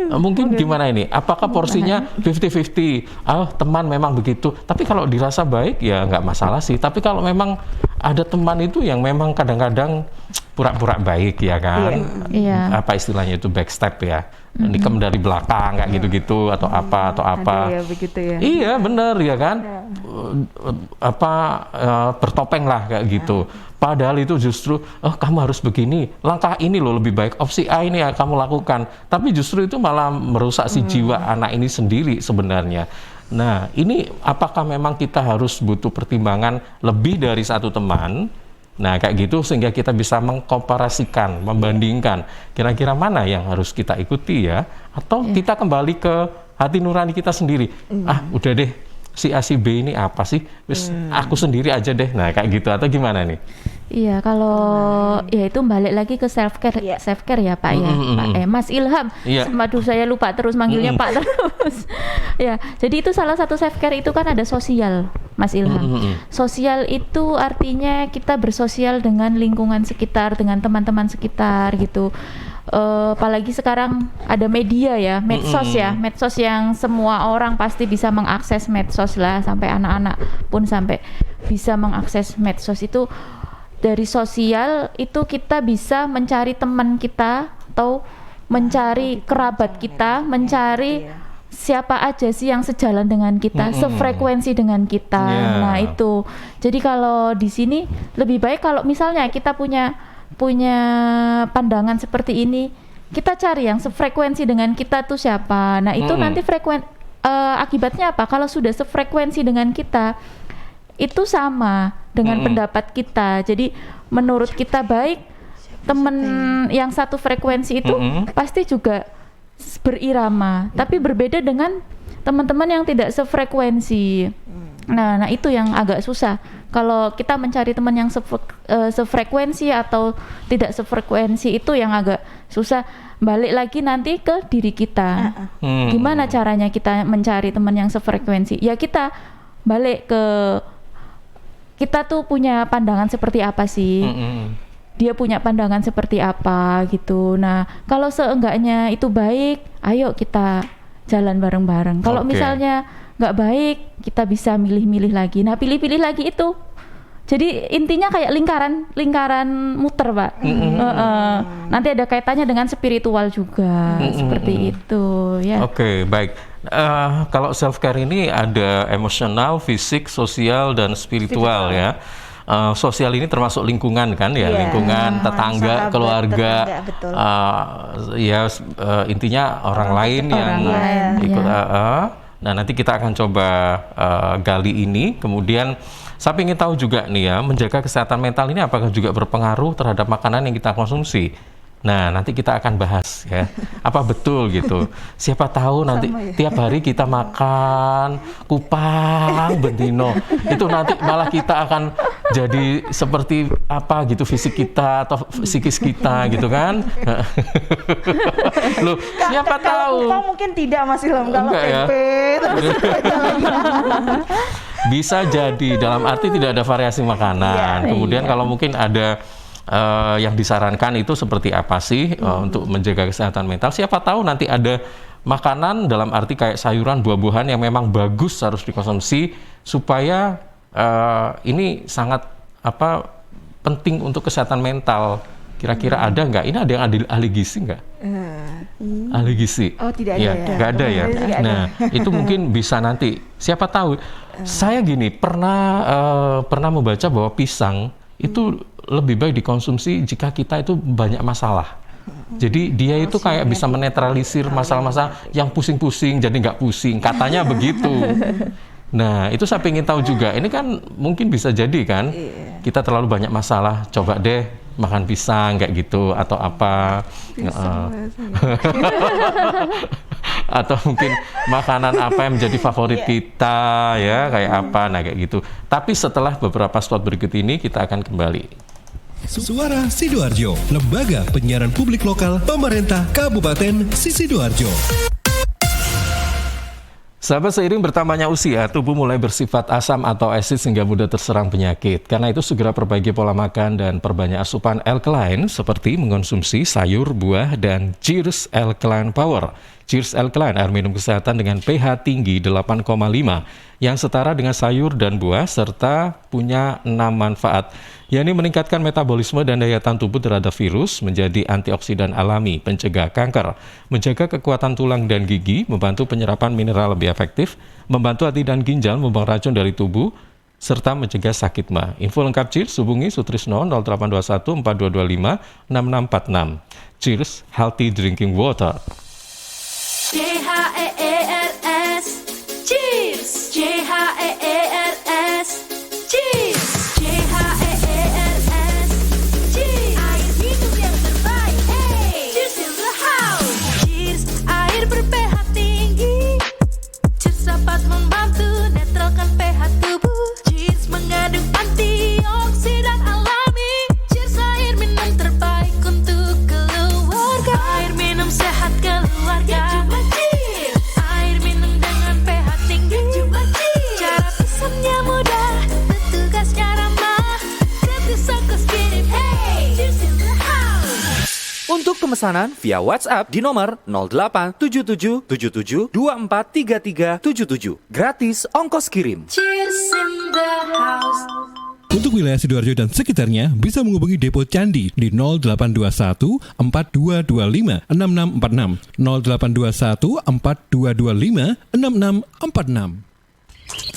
Mungkin gimana ini? Apakah porsinya 50-50? Teman memang begitu. Tapi kalau dirasa baik ya nggak masalah sih. Tapi kalau memang ada teman itu yang memang kadang-kadang pura-pura baik ya kan?
Iya.
Apa istilahnya itu backstep ya? Nikam dari belakang kayak gitu-gitu atau apa atau apa?
Ada ya begitu ya.
Iya bener ya kan? Bertopeng lah kayak gitu. Padahal itu justru, kamu harus begini, langkah ini loh lebih baik, opsi A ini yang kamu lakukan. Tapi justru itu malah merusak si jiwa anak ini sendiri sebenarnya. Nah, ini apakah memang kita harus butuh pertimbangan lebih dari satu teman? Nah, kayak gitu sehingga kita bisa mengkomparasikan, membandingkan kira-kira mana yang harus kita ikuti ya, atau kita kembali ke hati nurani kita sendiri. Udah deh, si A si B ini apa sih? Wis aku sendiri aja deh. Nah, kayak gitu atau gimana nih?
Iya, kalau ya itu balik lagi ke self care ya Pak ya, Pak Mas Ilham.
Iya.
Aduh saya lupa terus manggilnya Pak terus. Ya, jadi itu salah satu self care itu kan ada sosial, Mas Ilham. Sosial itu artinya kita bersosial dengan lingkungan sekitar, dengan teman-teman sekitar gitu. Apalagi sekarang ada media ya, medsos ya, medsos yang semua orang pasti bisa mengakses medsos lah, sampai anak-anak pun sampai bisa mengakses medsos itu. Dari sosial itu kita bisa mencari teman kita atau mencari kerabat kita, mencari siapa aja sih yang sejalan dengan kita, sefrekuensi dengan kita. Nah itu, jadi kalau di sini lebih baik kalau misalnya kita punya pandangan seperti ini, kita cari yang sefrekuensi dengan kita tuh siapa. Nah itu nanti akibatnya apa? Kalau sudah sefrekuensi dengan kita, itu sama dengan pendapat kita. Jadi menurut kita baik, teman yang satu frekuensi itu pasti juga berirama. Tapi berbeda dengan teman-teman yang tidak sefrekuensi. Nah itu yang agak susah. Kalau kita mencari teman yang sefrekuensi atau tidak sefrekuensi itu yang agak susah. Balik lagi nanti ke diri kita. Gimana caranya kita mencari teman yang sefrekuensi? Ya kita balik ke kita tuh punya pandangan seperti apa sih? Dia punya pandangan seperti apa gitu. Nah, kalau seenggaknya itu baik, ayo kita jalan bareng-bareng. Kalau misalnya nggak baik, kita bisa milih-milih lagi. Nah, pilih-pilih lagi itu. Jadi intinya kayak lingkaran muter, Pak. Nanti ada kaitannya dengan spiritual juga, seperti itu ya.
Oke, baik. Kalau self care ini ada emosional, fisik, sosial, dan spiritual ya. Sosial ini termasuk lingkungan kan ya, lingkungan, tetangga,
sahabat,
keluarga,
tetangga, betul.
intinya orang lain yang ikut. Nah nanti kita akan coba gali ini, kemudian saya ingin tahu juga nih ya, menjaga kesehatan mental ini apakah juga berpengaruh terhadap makanan yang kita konsumsi? Nah, nanti kita akan bahas ya, apa betul gitu. Siapa tahu nanti tiap hari kita makan kupang bendino, itu nanti malah kita akan jadi seperti apa gitu fisik kita atau psikis kita gitu kan. Loh, siapa tahu.
Kupang mungkin tidak Mas Ilham, kalau
Enggak ya?
tempe terus
Bisa jadi, dalam arti tidak ada variasi makanan. Kemudian kalau mungkin ada yang disarankan itu seperti apa sih untuk menjaga kesehatan mental. Siapa tahu nanti ada makanan dalam arti kayak sayuran, buah-buahan yang memang bagus harus dikonsumsi supaya ini sangat penting untuk kesehatan mental. Kira-kira ada nggak? Ini ada yang ahli gizi nggak? Ahli gizi?
Oh, tidak ada ya?
Nggak ada ya? Nah, itu mungkin bisa nanti. Siapa tahu. Saya gini, pernah membaca bahwa pisang itu lebih baik dikonsumsi jika kita itu banyak masalah. Jadi dia itu kayak bisa menetralisir masalah-masalah yang pusing-pusing, jadi nggak pusing. Katanya begitu. Nah, itu saya ingin tahu juga. Ini kan mungkin bisa jadi kan, kita terlalu banyak masalah. Coba deh makan pisang kayak gitu atau apa. Atau mungkin makanan apa yang menjadi favorit kita ya, kayak apa, nah kayak gitu. Tapi setelah beberapa spot berikut ini kita akan kembali.
Suara Sidoarjo, lembaga penyiaran publik lokal pemerintah Kabupaten Sidoarjo.
Sahabat, seiring bertambahnya usia, tubuh mulai bersifat asam atau asid sehingga mudah terserang penyakit. Karena itu segera perbaiki pola makan dan perbanyak asupan alkaline seperti mengonsumsi sayur, buah, dan Cheers Alkaline Power. Cheers Alkaline, air minum kesehatan dengan pH tinggi 8,5 yang setara dengan sayur dan buah serta punya 6 manfaat, yakni meningkatkan metabolisme dan daya tahan tubuh terhadap virus, menjadi antioksidan alami, pencegah kanker, menjaga kekuatan tulang dan gigi, membantu penyerapan mineral lebih efektif, membantu hati dan ginjal membuang racun dari tubuh, serta mencegah sakit mah. Info lengkap Cheers hubungi Sutrisno 0821 4225 6646. Cheers Healthy Drinking Water.
CHEERS Cheers. CHEERS Cheers. CHEERS Cheers. Air hidup yang terbaik. Hey, Cheers in the house. Cheers, air ber-pH tinggi. Cheers dapat membantu netralkan pH tubuh. Cheers mengandung antioksidan alami. Cheers, air minum terbaik untuk keluarga. Air minum sehat keluarga. Air minum dengan pH tinggi. Cara pesannya mudah, petugasnya ramah. Gratis ongkos kirim. Hey, Cheers in the house.
Untuk pemesanan via WhatsApp di nomor 087777243377. Gratis ongkos kirim.
Cheers in the house.
Untuk wilayah Sidoarjo dan sekitarnya bisa menghubungi Depo Candi di 0821 4225 6646 0821 4225 6646.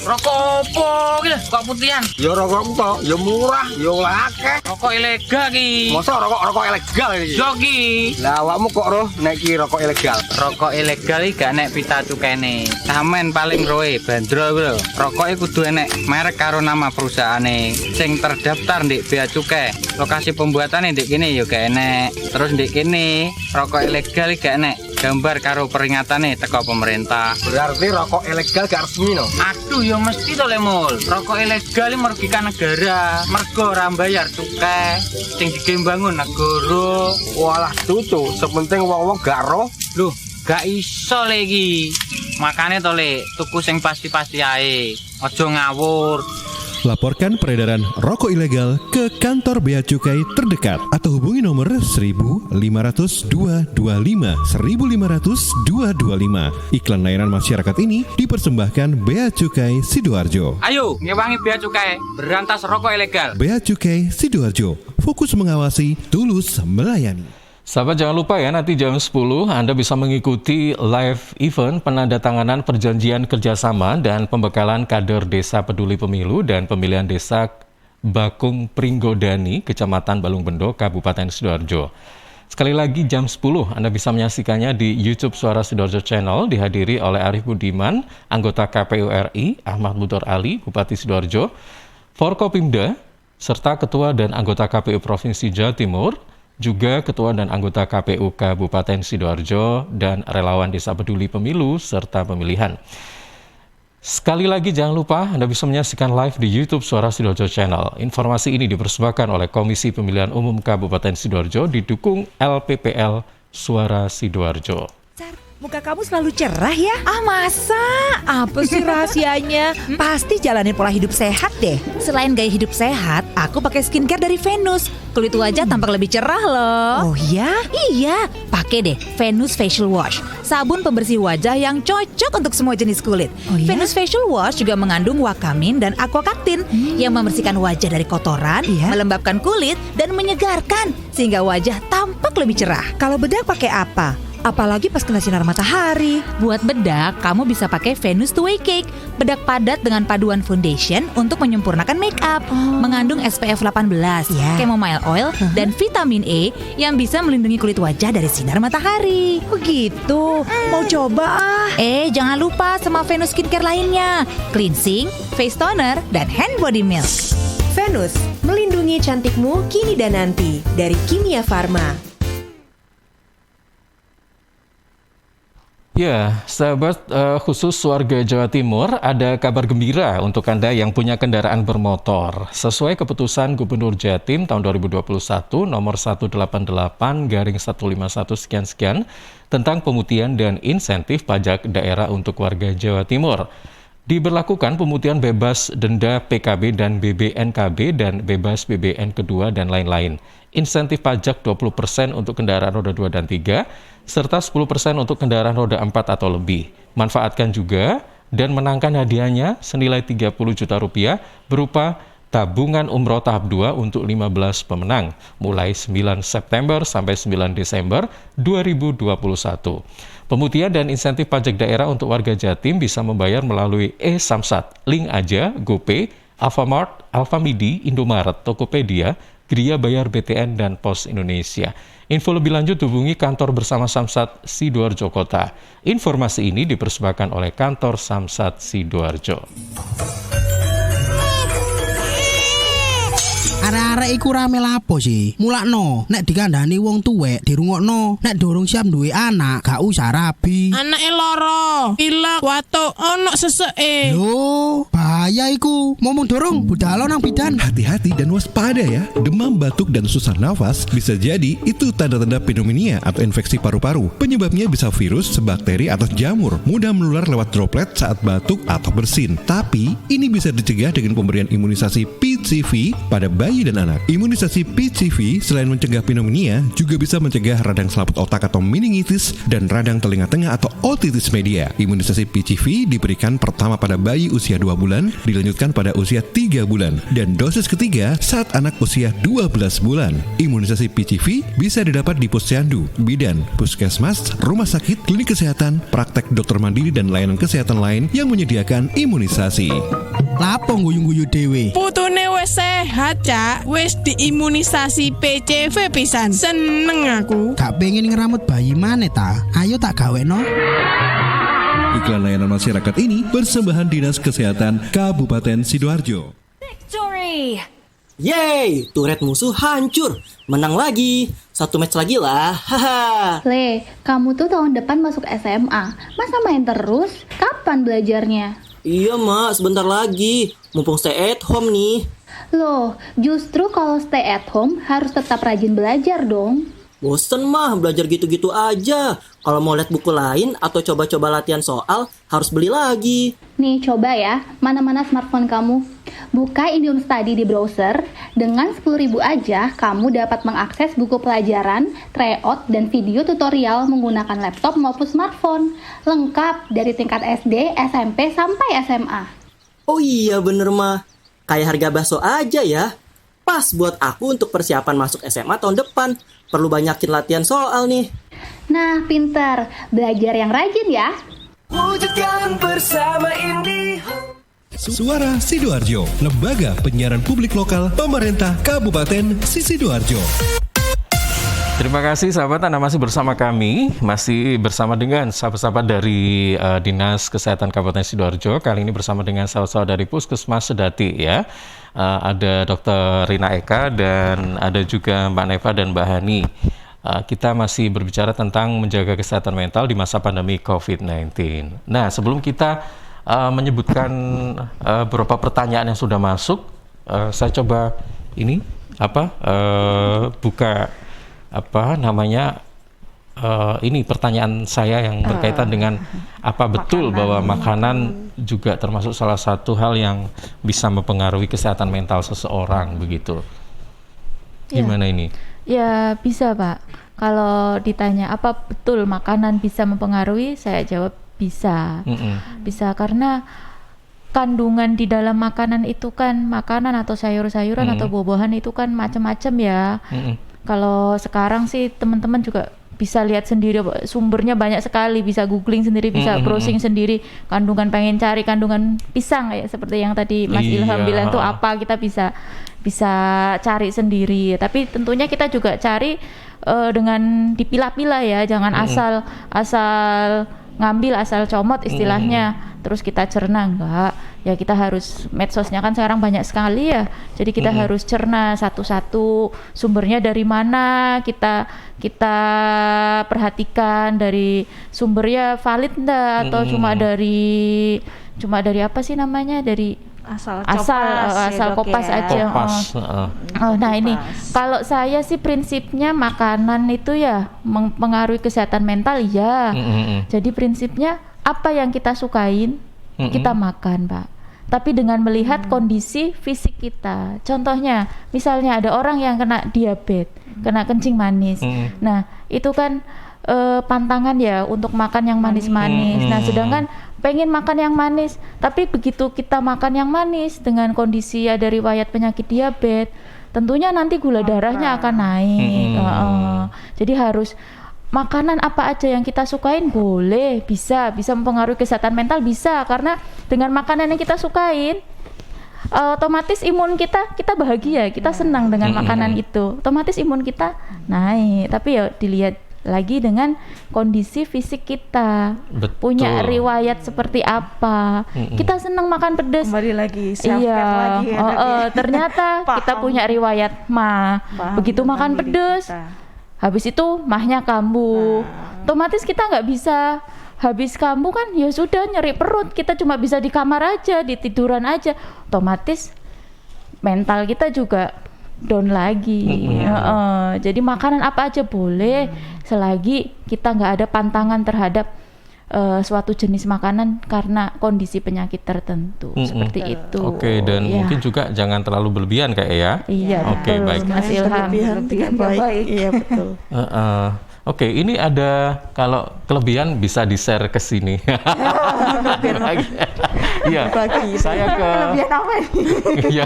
Rokok opo iki kok putihan?
Ya rokok entok, ya murah, ya akeh.
Rokok ilegal ki.
Masa rokok ilegal iki?
Yo ki.
Lah awakmu kok roh nek iki rokok ilegal?
Rokok ilegal iki gak nek pita cukene. Samen paling roe bandro kuwi lho. Rokoke kudu enek merek karo nama perusahaane sing terdaftar ndek bea cukai. Lokasi pembuatane ndek kene ya gak enek. Terus ndek kene rokok ilegal iki gak enek gambar karo peringatane teko pemerintah.
Berarti rokok ilegal gak resmi no?
Aduh ya mesti to Lemul. Rokok ilegal iki merugikan negara. Mergo ora mbayar cukai sing digembangun negara.
Walah cucu, sepenting wong-wong gak roh.
Loh, gak iso le iki. Makane to le tuku sing pasti-pasti ae. Aja ngawur.
Laporkan peredaran rokok ilegal ke kantor Bea Cukai terdekat atau hubungi nomor 1.500.225 1.500.225. Iklan layanan masyarakat ini dipersembahkan Bea Cukai Sidoarjo.
Ayo, ngewangi bea cukai, berantas rokok ilegal.
Bea Cukai Sidoarjo, fokus mengawasi, tulus melayani.
Sahabat, jangan lupa ya, nanti jam 10 Anda bisa mengikuti live event penandatanganan perjanjian kerjasama dan pembekalan kader Desa Peduli Pemilu dan Pemilihan Desa Bakung Pringgodani, Kecamatan Balungbendo, Kabupaten Sidoarjo. Sekali lagi jam 10 Anda bisa menyaksikannya di YouTube Suara Sidoarjo Channel, dihadiri oleh Arif Budiman, anggota KPU RI, Ahmad Butor Ali, Bupati Sidoarjo, Forkopimda, serta Ketua dan anggota KPU Provinsi Jawa Timur, juga Ketua dan anggota KPU Kabupaten Sidoarjo dan relawan Desa Peduli Pemilu serta Pemilihan. Sekali lagi jangan lupa Anda bisa menyaksikan live di YouTube Suara Sidoarjo Channel. Informasi ini dipersembahkan oleh Komisi Pemilihan Umum Kabupaten Sidoarjo didukung LPPL Suara Sidoarjo.
Muka kamu selalu cerah ya? Ah masa? Apa sih rahasianya? Pasti jalanin pola hidup sehat deh. Selain gaya hidup sehat, aku pakai skincare dari Venus. Kulit wajah tampak lebih cerah loh. Oh ya? Iya, pakai deh Venus Facial Wash. Sabun pembersih wajah yang cocok untuk semua jenis kulit. Oh, ya? Venus Facial Wash juga mengandung wakamin dan aquacaptin yang membersihkan wajah dari kotoran, melembabkan kulit, dan menyegarkan sehingga wajah tampak lebih cerah. Kalau bedak pakai apa? Apalagi pas kena sinar matahari.
Buat bedak, kamu bisa pakai Venus Two Way Cake. Bedak padat dengan paduan foundation untuk menyempurnakan make up. Mengandung SPF 18, chamomile oil, dan vitamin E yang bisa melindungi kulit wajah dari sinar matahari.
Begitu, mau coba ah.
Jangan lupa sama Venus skincare lainnya. Cleansing, face toner, dan hand body milk.
Venus, melindungi cantikmu kini dan nanti. Dari Kimia Farma.
Ya, sahabat khusus warga Jawa Timur, ada kabar gembira untuk Anda yang punya kendaraan bermotor. Sesuai keputusan Gubernur Jatim tahun 2021 nomor 188/151 tentang pemutihan dan insentif pajak daerah untuk warga Jawa Timur. Diberlakukan pemutihan bebas denda PKB dan BBNKB dan bebas BBN kedua dan lain-lain. Insentif pajak 20% untuk kendaraan roda 2 dan 3, serta 10% untuk kendaraan roda 4 atau lebih. Manfaatkan juga dan menangkan hadiahnya senilai Rp30 juta berupa tabungan umroh tahap 2 untuk 15 pemenang, mulai 9 September sampai 9 Desember 2021. Pemutihan dan insentif pajak daerah untuk warga Jatim bisa membayar melalui e-Samsat, Link Aja, GoPay, Alfamart, Alfamidi, Indomaret, Tokopedia, Gria Bayar BTN, dan Pos Indonesia. Info lebih lanjut hubungi kantor bersama Samsat Sidoarjo Kota. Informasi ini dipersembahkan oleh kantor Samsat Sidoarjo.
Arek-arek iku rame lapo sih? Mulakno, nek dikandani wong tuwek dirungokno, nek durung siap duwe anak, gak usah rabi.
Anake loro, pilek, watuk, ono seseke.
Loh, bahaya iku. Ngomong dorong, budal nang bidan.
Hati-hati dan waspada ya. Demam, batuk, dan susah nafas bisa jadi itu tanda-tanda pneumonia atau infeksi paru-paru. Penyebabnya bisa virus, bakteri, atau jamur. Mudah menular lewat droplet saat batuk atau bersin. Tapi, ini bisa dicegah dengan pemberian imunisasi PCV pada bayi dan anak. Imunisasi PCV selain mencegah pneumonia, juga bisa mencegah radang selaput otak atau meningitis dan radang telinga tengah atau otitis media. Imunisasi PCV diberikan pertama pada bayi usia 2 bulan, dilanjutkan pada usia 3 bulan, dan dosis ketiga saat anak usia 12 bulan. Imunisasi PCV bisa didapat di posyandu, bidan, puskesmas, rumah sakit, klinik kesehatan, praktek dokter mandiri, dan layanan kesehatan lain yang menyediakan imunisasi.
Lapo guyu-guyu dewe?
Putune wis sehat, Cak. Wis diimunisasi PCV pisan. Seneng aku.
Gak pengen ngeramut bayi maneh ta? Ayo tak gaweno.
Iklan layanan masyarakat ini persembahan Dinas Kesehatan Kabupaten Sidoarjo.
Victory! Yeay, turret musuh hancur. Menang lagi. 1 match lagi lah. Haha.
Le, kamu tuh tahun depan masuk SMA. Masa main terus? Kapan belajarnya?
Iya, Mak. Sebentar lagi. Mumpung stay at home nih.
Loh, justru kalau stay at home harus tetap rajin belajar dong.
Bosen mah belajar gitu-gitu aja. Kalau mau lihat buku lain atau coba-coba latihan soal, harus beli lagi.
Nih, coba ya, mana-mana smartphone kamu. Buka Indium Study di browser. Dengan 10.000 aja, kamu dapat mengakses buku pelajaran, tryout, dan video tutorial menggunakan laptop maupun smartphone. Lengkap dari tingkat SD, SMP, sampai SMA.
Oh iya bener mah. Kayak harga bakso aja ya. Pas buat aku untuk persiapan masuk SMA tahun depan. Perlu banyakin latihan soal nih.
Nah, pinter. Belajar yang rajin ya.
Wujudkan bersama IndiHome.
Suara Sidoarjo, lembaga penyiaran publik lokal pemerintah Kabupaten Sidoarjo.
Terima kasih sahabat, Anda masih bersama kami, masih bersama dengan sahabat-sahabat dari Dinas Kesehatan Kabupaten Sidoarjo. Kali ini bersama dengan sahabat-sahabat dari Puskesmas Sedati ya. Ada Dr. Rina Eka dan ada juga Mbak Neva dan Mbak Hani. Kita masih berbicara tentang menjaga kesehatan mental di masa pandemi COVID-19. Nah, sebelum kita menyebutkan beberapa pertanyaan yang sudah masuk. Saya coba ini buka ini pertanyaan saya yang berkaitan dengan apa betul bahwa makanan juga termasuk salah satu hal yang bisa mempengaruhi kesehatan mental seseorang begitu. Gimana ini?
Ya bisa Pak. Kalau ditanya apa betul makanan bisa mempengaruhi, saya jawab bisa. Bisa karena kandungan di dalam makanan itu kan makanan atau sayur-sayuran atau buah-buahan itu kan macam-macam ya. Kalau sekarang sih teman-teman juga bisa lihat sendiri, sumbernya banyak sekali, bisa googling sendiri, bisa browsing sendiri kandungan, pengen cari kandungan pisang ya seperti yang tadi Mas Ilham bilang tuh apa, kita bisa cari sendiri. Tapi tentunya kita juga cari dengan dipilah-pilah ya, jangan asal ngambil, asal comot istilahnya terus kita cerna, enggak ya, kita harus, medsosnya kan sekarang banyak sekali ya, jadi kita harus cerna satu-satu sumbernya dari mana, kita perhatikan dari sumbernya valid enggak atau cuma dari apa sih namanya, dari asal kopas aja. Nah ini kalau saya sih prinsipnya makanan itu ya mempengaruhi kesehatan mental ya. Jadi prinsipnya apa yang kita sukain kita makan Pak, tapi dengan melihat kondisi fisik kita. Contohnya misalnya ada orang yang kena diabetes, kena kencing manis, nah itu kan pantangan ya untuk makan yang manis-manis. Nah sedangkan pengen makan yang manis, tapi begitu kita makan yang manis dengan kondisi ada riwayat penyakit diabetes, tentunya nanti gula darahnya akan naik. Jadi harus makanan apa aja yang kita sukain boleh, bisa mempengaruhi kesehatan mental, bisa, karena dengan makanan yang kita sukain otomatis imun kita bahagia, kita senang dengan makanan itu, otomatis imun kita naik. Tapi ya dilihat lagi dengan kondisi fisik kita.
Betul.
Punya riwayat seperti apa. Kita senang makan pedas,
kembali lagi lagi ya,
ternyata kita punya riwayat begitu makan pedas habis itu mahnya kambuh, otomatis kita nggak bisa, habis kambuh kan ya sudah nyeri perut, kita cuma bisa di kamar aja, di tiduran aja, otomatis mental kita juga down lagi. Jadi makanan apa aja boleh selagi kita nggak ada pantangan terhadap suatu jenis makanan karena kondisi penyakit tertentu, seperti itu.
Oke, dan mungkin juga jangan terlalu berlebihan kayak ya.
Iya,
oke,
betul,
baik.
Mas Ilham.
Berlebihan tidak baik. Iya betul.
Oke, ini ada, kalau kelebihan bisa di-share ke sini. Iya, saya ke
kelebihan apa ini?
Iya,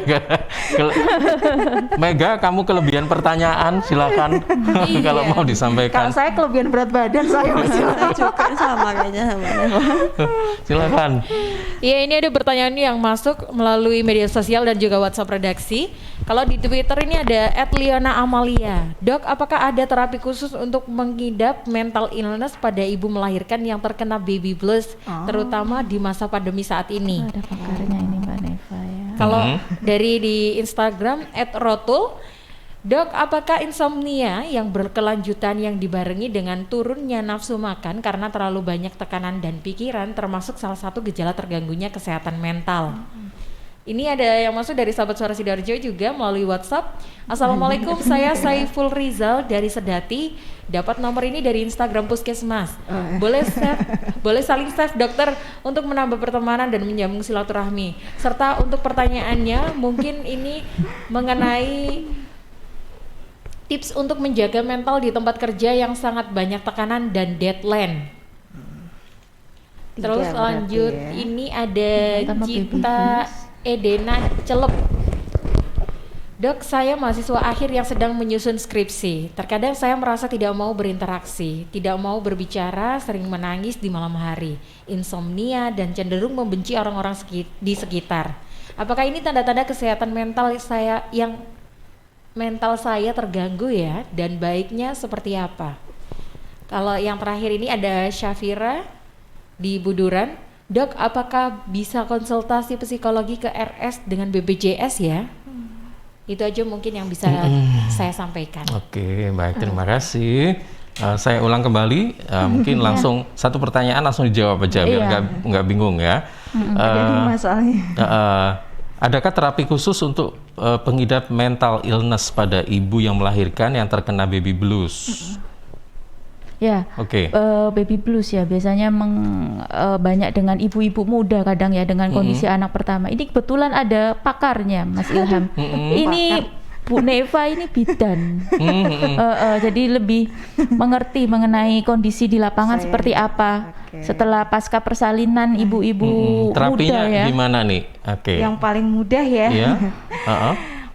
Mega, kamu kelebihan pertanyaan, silakan. Kalau mau disampaikan.
Kalau saya kelebihan berat badan, saya
juga sama kayaknya sama.
Silakan.
Iya, ini ada pertanyaan yang masuk melalui media sosial dan juga WhatsApp redaksi. Kalau di Twitter ini ada @liana_amalia. Dok, apakah ada terapi khusus untuk mengidap mental illness pada ibu melahirkan yang terkena baby blues, terutama di masa pandemi saat ini?
Ada pakarnya ini Mbak Neva ya.
Kalau dari di Instagram @rotul, Dok, apakah insomnia yang berkelanjutan yang dibarengi dengan turunnya nafsu makan karena terlalu banyak tekanan dan pikiran termasuk salah satu gejala terganggunya kesehatan mental? Ini ada yang masuk dari sahabat Suara Sidoarjo juga melalui WhatsApp. Assalamualaikum, saya Saiful Rizal dari Sedati. Dapat nomor ini dari Instagram Puskesmas. Boleh saling save dokter untuk menambah pertemanan dan menyambung silaturahmi. Serta untuk pertanyaannya mungkin ini mengenai tips untuk menjaga mental di tempat kerja yang sangat banyak tekanan dan deadline. Terus lanjut ya. Ini ada Cita Edena Celep. Dok, saya mahasiswa akhir yang sedang menyusun skripsi. Terkadang saya merasa tidak mau berinteraksi, tidak mau berbicara, sering menangis di malam hari, insomnia, dan cenderung membenci orang-orang di sekitar. Apakah ini tanda-tanda kesehatan mental saya terganggu ya? Dan baiknya seperti apa? Kalau yang terakhir ini ada Syafira di Buduran. Dok, apakah bisa konsultasi psikologi ke RS dengan BPJS ya? Itu aja mungkin yang bisa saya sampaikan.
Oke, baik, terima kasih. Saya ulang kembali, mungkin langsung satu pertanyaan langsung dijawab aja biar nggak bingung ya.
Masalahnya.
Adakah terapi khusus untuk pengidap mental illness pada ibu yang melahirkan yang terkena baby blues?
Ya, baby blues ya biasanya banyak dengan ibu-ibu muda kadang ya dengan kondisi anak pertama. Ini kebetulan ada pakarnya, Mas Ilham. Ini Bu Neva ini bidan, jadi lebih mengerti mengenai kondisi di lapangan seperti apa setelah pasca persalinan ibu-ibu muda
Terapinya
ya.
gimana nih?
Yang paling mudah ya.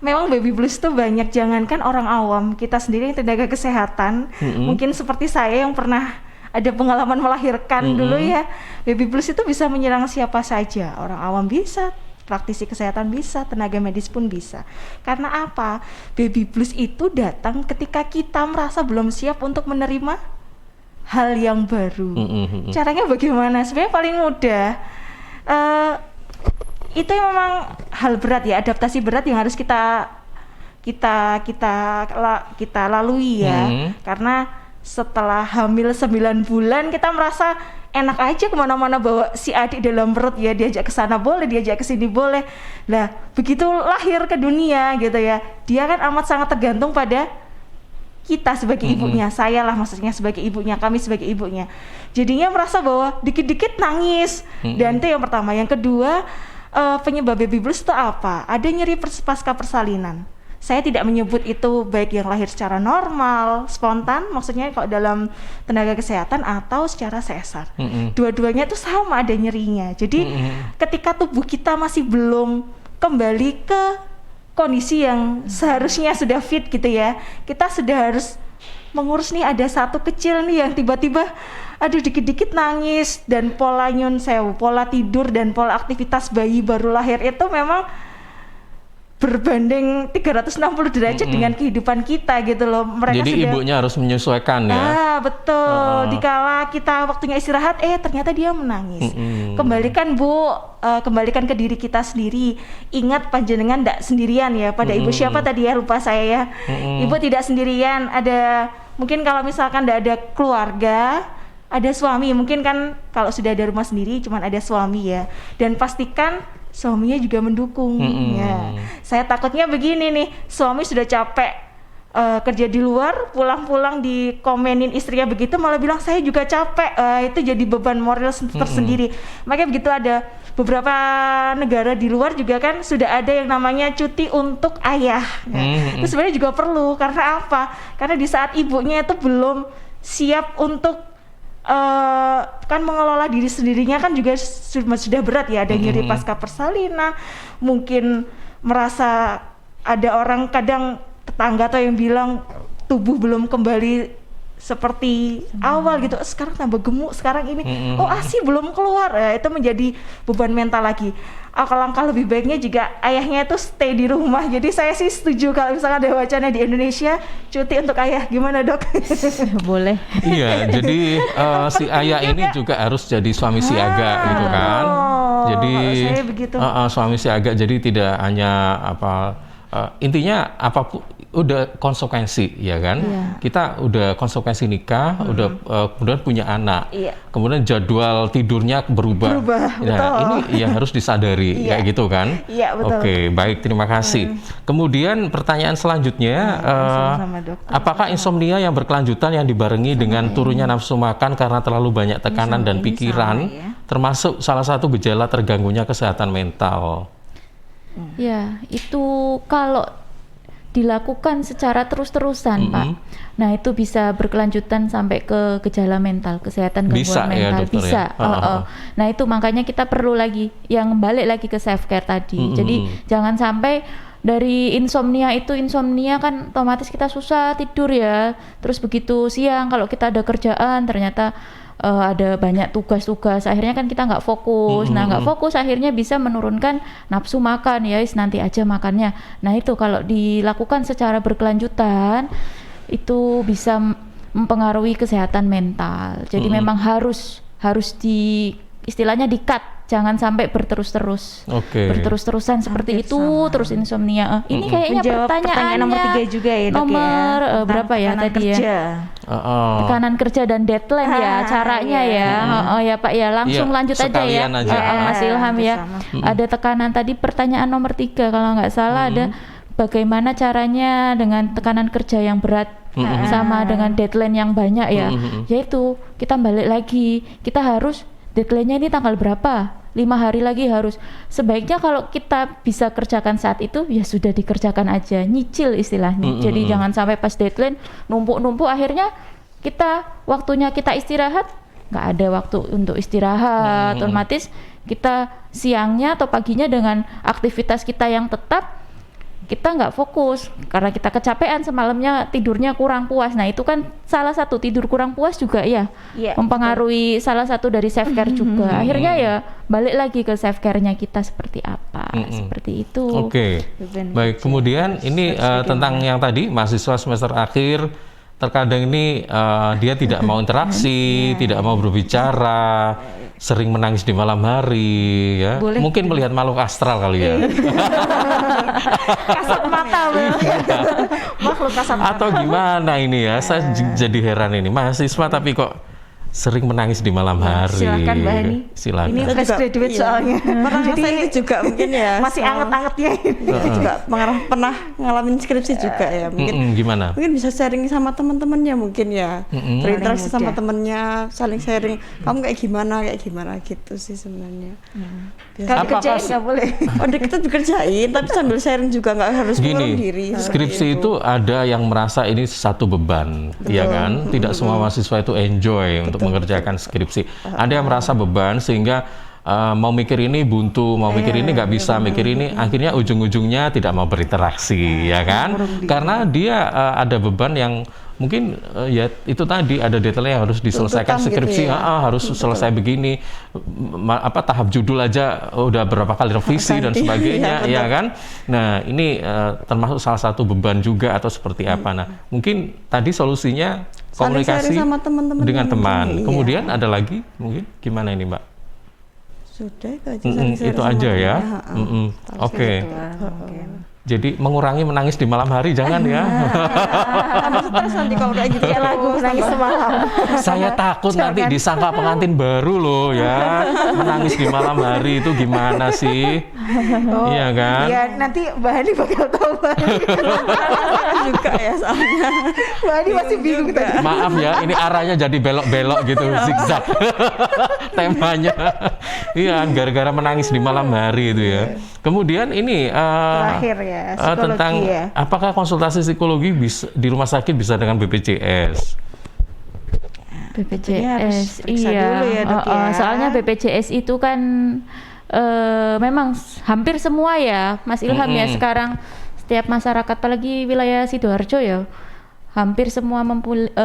Memang baby blues tuh banyak, jangankan orang awam, kita sendiri yang tenaga kesehatan, mungkin seperti saya yang pernah ada pengalaman melahirkan dulu ya, baby blues itu bisa menyerang siapa saja, orang awam bisa, praktisi kesehatan bisa, tenaga medis pun bisa. Karena apa? Baby blues itu datang ketika kita merasa belum siap untuk menerima hal yang baru. Caranya bagaimana? Sebenarnya paling mudah. Itu memang hal berat ya, adaptasi berat yang harus kita lalui ya. Karena setelah hamil 9 bulan kita merasa enak aja kemana-mana bawa si adik dalam perut ya, diajak ke sana boleh, diajak ke sini boleh. Nah begitu lahir ke dunia gitu ya, dia kan amat sangat tergantung pada kita sebagai ibunya, saya lah maksudnya sebagai ibunya, kami sebagai ibunya. Jadinya merasa bahwa dikit-dikit nangis, dan itu yang pertama. Yang kedua, penyebab baby blues itu apa? Ada nyeri pasca persalinan. Saya tidak menyebut itu baik yang lahir secara normal, spontan, maksudnya kalau dalam tenaga kesehatan atau secara sesar. Dua-duanya itu sama ada nyerinya. Jadi ketika tubuh kita masih belum kembali ke kondisi yang seharusnya sudah fit gitu ya, kita sudah harus mengurus nih, ada satu kecil nih yang tiba-tiba aduh dikit-dikit nangis, dan pola nyun sewu, pola tidur dan pola aktivitas bayi baru lahir itu memang berbanding 360 derajat dengan kehidupan kita gitu loh. Mereka
jadi sudah, ibunya harus menyesuaikan ya.
Betul. Dikala kita waktunya istirahat, ternyata dia menangis. Kembalikan Bu, kembalikan ke diri kita sendiri. Ingat panjenengan tidak sendirian ya. Pada ibu siapa tadi ya, lupa saya ya. Ibu tidak sendirian. Ada mungkin kalau misalkan tidak ada keluarga, ada suami. Mungkin kan kalau sudah ada rumah sendiri, cuman ada suami ya. Dan pastikan suaminya juga mendukung. Ya. Saya takutnya begini nih, suami sudah capek kerja di luar, pulang-pulang dikomenin istrinya begitu, malah bilang saya juga capek. Itu jadi beban moral tersendiri. Makanya begitu ada beberapa negara di luar juga kan sudah ada yang namanya cuti untuk ayah. Itu sebenarnya juga perlu, karena apa? Karena di saat ibunya itu belum siap untuk kan mengelola diri sendirinya kan juga sudah berat ya, ada nyeri pasca persalinan, mungkin merasa ada orang kadang tetangga atau yang bilang tubuh belum kembali seperti awal gitu, sekarang tambah gemuk sekarang ini, ASI belum keluar, itu menjadi beban mental lagi. Alangkah lebih baiknya jika ayahnya itu stay di rumah. Jadi saya sih setuju kalau misalkan ada wacana di Indonesia cuti untuk ayah, gimana Dok?
Boleh.
Iya, jadi si ayah ini juga harus jadi suami siaga gitu kan. Jadi suami siaga, jadi tidak hanya intinya apapun udah konsekuensi ya kan. Kita udah konsekuensi nikah, udah kemudian punya anak, kemudian jadwal tidurnya berubah. Nah ini yang harus disadari kayak gitu kan. Oke, baik, terima kasih. Kemudian pertanyaan selanjutnya, apakah insomnia yang berkelanjutan yang dibarengi dengan turunnya nafsu makan karena terlalu banyak tekanan dan pikiran termasuk salah satu gejala terganggunya kesehatan mental?
Ya, itu kalau dilakukan secara terus-terusan, Pak. Nah, itu bisa berkelanjutan sampai ke gejala mental, kesehatan gangguan mental.
Ya, dokter,
bisa.
ya?
Nah, itu makanya kita perlu lagi yang balik lagi ke self care tadi. Jadi jangan sampai dari insomnia kan otomatis kita susah tidur ya. Terus begitu siang kalau kita ada kerjaan ternyata ada banyak tugas-tugas, akhirnya kan kita nggak fokus. Nah, nggak fokus akhirnya bisa menurunkan nafsu makan, ya nanti aja makannya. Nah, itu kalau dilakukan secara berkelanjutan itu bisa mempengaruhi kesehatan mental. Jadi memang harus istilahnya di-cut, jangan sampai berterus-terus. Berterus-terusan seperti itu sama. Terus insomnia. Ini kayaknya
pertanyaan nomor 3 juga ya, Dok,
nomor
ya.
berapa ya tadi
kerja.
ya? tekanan kerja dan deadline ya caranya ya Pak ya langsung lanjut aja ya, Mas Ilham ya. Ada tekanan tadi pertanyaan nomor 3 kalau nggak salah ada bagaimana caranya dengan tekanan kerja yang berat sama dengan deadline yang banyak ya. Yaitu kita balik lagi, kita harus deadline-nya ini tanggal berapa? 5 hari lagi harus. Sebaiknya kalau kita bisa kerjakan saat itu ya sudah dikerjakan aja, nyicil istilahnya. Jadi jangan sampai pas deadline numpuk-numpuk akhirnya waktunya kita istirahat nggak ada waktu untuk istirahat. Otomatis kita siangnya atau paginya dengan aktivitas kita yang tetap kita nggak fokus karena kita kecapean semalamnya, tidurnya kurang puas. Nah itu kan salah satu, tidur kurang puas juga ya mempengaruhi salah satu dari self care juga. Akhirnya ya balik lagi ke self care-nya kita seperti apa, seperti itu.
Baik, kemudian ini tentang yang tadi mahasiswa semester akhir terkadang ini dia tidak mau interaksi, tidak mau berbicara, sering menangis di malam hari ya. Mungkin melihat makhluk astral kali ya.
Kasat mata makhluk kasat mata.
Atau gimana ini ya, saya jadi heran ini, mahasiswa tapi kok sering menangis di malam hari.
Silakan Mbak Hani.
Silakan.
Ini fresh graduate soalnya.
Jadi itu juga mungkin ya.
Masih anget-angetnya.
Itu juga pernah ngalamin skripsi juga ya. Mungkin
gimana?
Mungkin bisa sharing sama teman-temannya mungkin ya. Berinteraksi sama temennya, saling sharing. Kamu kayak gimana gitu sih sebenarnya.
Kalau dikerjain nggak boleh.
Kita dikerjain, tapi sambil sharing juga nggak harus mengurung diri.
Skripsi itu ada yang merasa ini satu beban, ya kan? Tidak semua mahasiswa itu enjoy untuk mengerjakan skripsi. Ada yang merasa beban sehingga mau mikir ini buntu, mau mikir ini nggak bisa, mikir ini akhirnya ujung-ujungnya tidak mau berinteraksi, ya kan? Karena dia ada beban yang mungkin ya itu tadi ada detailnya yang harus diselesaikan skripsi, gitu ya? Harus selesai begini, tahap judul aja udah berapa kali revisi dan sebagainya, ya kan? Nah ini termasuk salah satu beban juga atau seperti apa? Nah mungkin tadi solusinya komunikasi
sama teman-teman
dengan teman. Kemudian ada lagi mungkin gimana ini Mbak?
Sudah itu aja.
Itu aja ya. Oke. Jadi mengurangi menangis di malam hari jangan ya.
Stres nanti kalau kayak gitu ya lagu menangis semalam.
Saya takut nanti disangka pengantin baru loh ya. Menangis di malam hari itu gimana sih? Iya kan?
Iya, nanti Mbak Hani bakal tahu
juga ya soalnya.
Mbak Hani masih bingung tadi.
Maaf ya, ini arahnya jadi belok-belok gitu, zigzag temanya. Iya, gara-gara menangis di malam hari itu ya. Kemudian ini
terakhir ya,
tentang apakah konsultasi psikologi di rumah sakit bisa dengan BPJS?
BPJS, iya.
Dulu ya, Dok, ya.
Soalnya BPJS itu kan memang hampir semua ya, Mas Ilham ya sekarang setiap masyarakat, apalagi wilayah Sidoarjo ya, hampir semua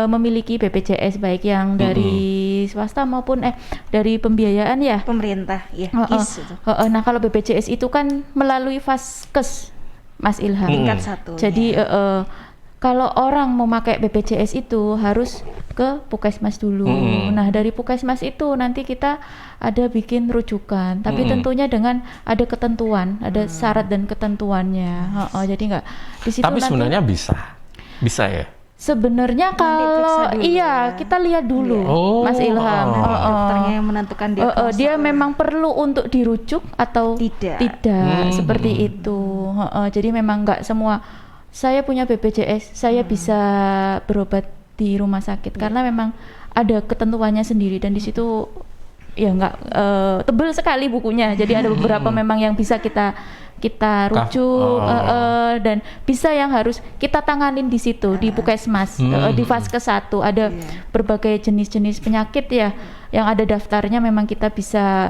memiliki BPJS baik yang dari swasta maupun dari pembiayaan ya
pemerintah ya.
Nah kalau BPJS itu kan melalui Vaskes Mas Ilham
tingkat 1.
Jadi kalau orang mau pakai BPJS itu harus ke Puskesmas dulu. Nah dari Puskesmas itu nanti kita ada bikin rujukan, tapi tentunya dengan ada ketentuan, ada syarat dan ketentuannya. Jadi nggak di situ.
Tapi sebenarnya bisa ya.
Sebenarnya kalau kita lihat dulu Mas Ilham,
dokternya yang menentukan
dia memang perlu untuk dirujuk atau tidak. Seperti itu. Jadi memang nggak semua saya punya BPJS saya bisa berobat di rumah sakit karena memang ada ketentuannya sendiri dan di situ ya nggak tebal sekali bukunya. Jadi ada beberapa memang yang bisa kita rujuk dan bisa yang harus kita tanganin di situ di Puskesmas, di Vaskes 1 ada berbagai jenis-jenis penyakit ya yang ada daftarnya, memang kita bisa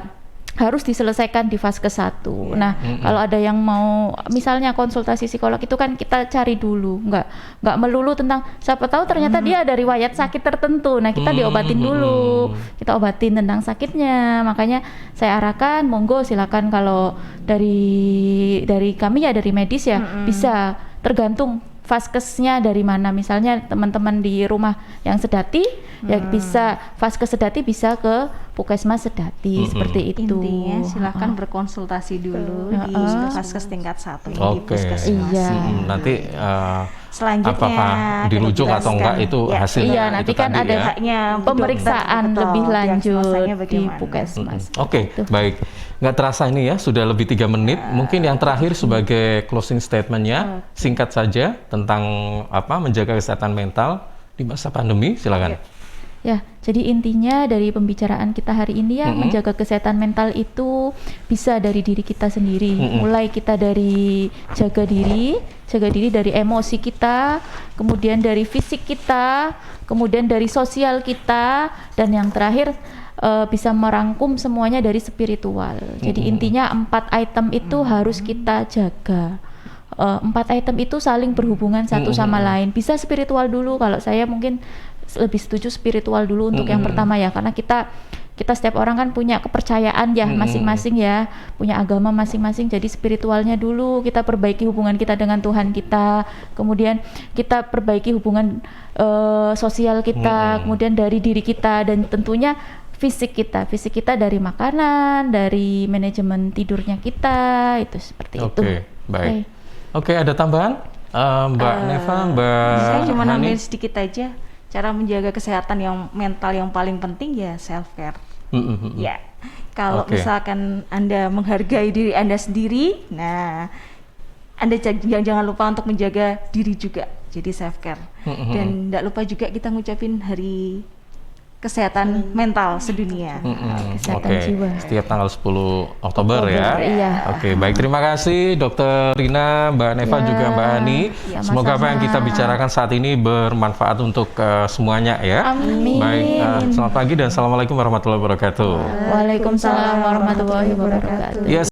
harus diselesaikan di Vaskes 1. Nah, kalau ada yang mau misalnya konsultasi psikolog itu kan kita cari dulu, nggak melulu tentang siapa tahu ternyata dia ada riwayat sakit tertentu. Nah, kita diobatin dulu. Kita obatin tentang sakitnya. Makanya saya arahkan monggo silakan kalau dari kami ya dari medis ya bisa tergantung Vaskesnya dari mana. Misalnya teman-teman di rumah yang Sedati ya bisa Vaskes Sedati bisa ke Puskesmas Sedati seperti itu.
Intinya silakan berkonsultasi dulu di Vaskes tingkat 1 di
Puskesmas.
Iya.
Nanti
selanjutnya
apakah
akan
dirujuk atau
dijelaskan.
enggak itu
Ya.
hasilnya.
Iya, nanti
itu
kan
tadi
ada
ya.
haknya
pemeriksaan
dokter,
lebih
betul,
lanjut
diagnosanya
di
bagaimana.
Puskesmas.
Oke, baik. Nggak terasa ini ya, sudah lebih 3 menit. Mungkin yang terakhir sebagai closing statement-nya, singkat saja tentang apa menjaga kesehatan mental di masa pandemi, silakan.
Ya, jadi intinya dari pembicaraan kita hari ini ya, menjaga kesehatan mental itu bisa dari diri kita sendiri. Mulai kita dari jaga diri dari emosi kita, kemudian dari fisik kita, kemudian dari sosial kita, dan yang terakhir bisa merangkum semuanya dari spiritual. Jadi intinya 4 item itu harus kita jaga. 4 item itu saling berhubungan satu sama lain. Bisa spiritual dulu, kalau saya mungkin lebih setuju spiritual dulu untuk yang pertama ya, karena kita setiap orang kan punya kepercayaan ya masing-masing ya, punya agama masing-masing. Jadi spiritualnya dulu kita perbaiki hubungan kita dengan Tuhan kita, kemudian kita perbaiki hubungan sosial kita, kemudian dari diri kita, dan tentunya fisik kita dari makanan, dari manajemen tidurnya kita, itu seperti itu.
Oke, baik. Oke, ada tambahan? Mbak Neva, Mbak
Saya cuma
Hani?
nambahin sedikit aja. Cara menjaga kesehatan yang mental yang paling penting ya self care. Ya, kalau misalkan Anda menghargai diri Anda sendiri, nah Anda jangan lupa untuk menjaga diri juga. Jadi self care. Dan tidak lupa juga kita ngucapin hari kesehatan mental sedunia.
Kesehatan
Oke,
jiwa.
setiap tanggal 10 Oktober ya.
Iya.
Oke, baik, terima kasih Dokter Rina, Mbak Neva,
Ya.
juga Mbak Hani.
Ya,
Semoga apa yang kita bicarakan saat ini bermanfaat untuk semuanya ya.
Amin.
Baik, selamat pagi dan assalamualaikum warahmatullahi wabarakatuh.
Waalaikumsalam warahmatullahi wabarakatuh.
Yes.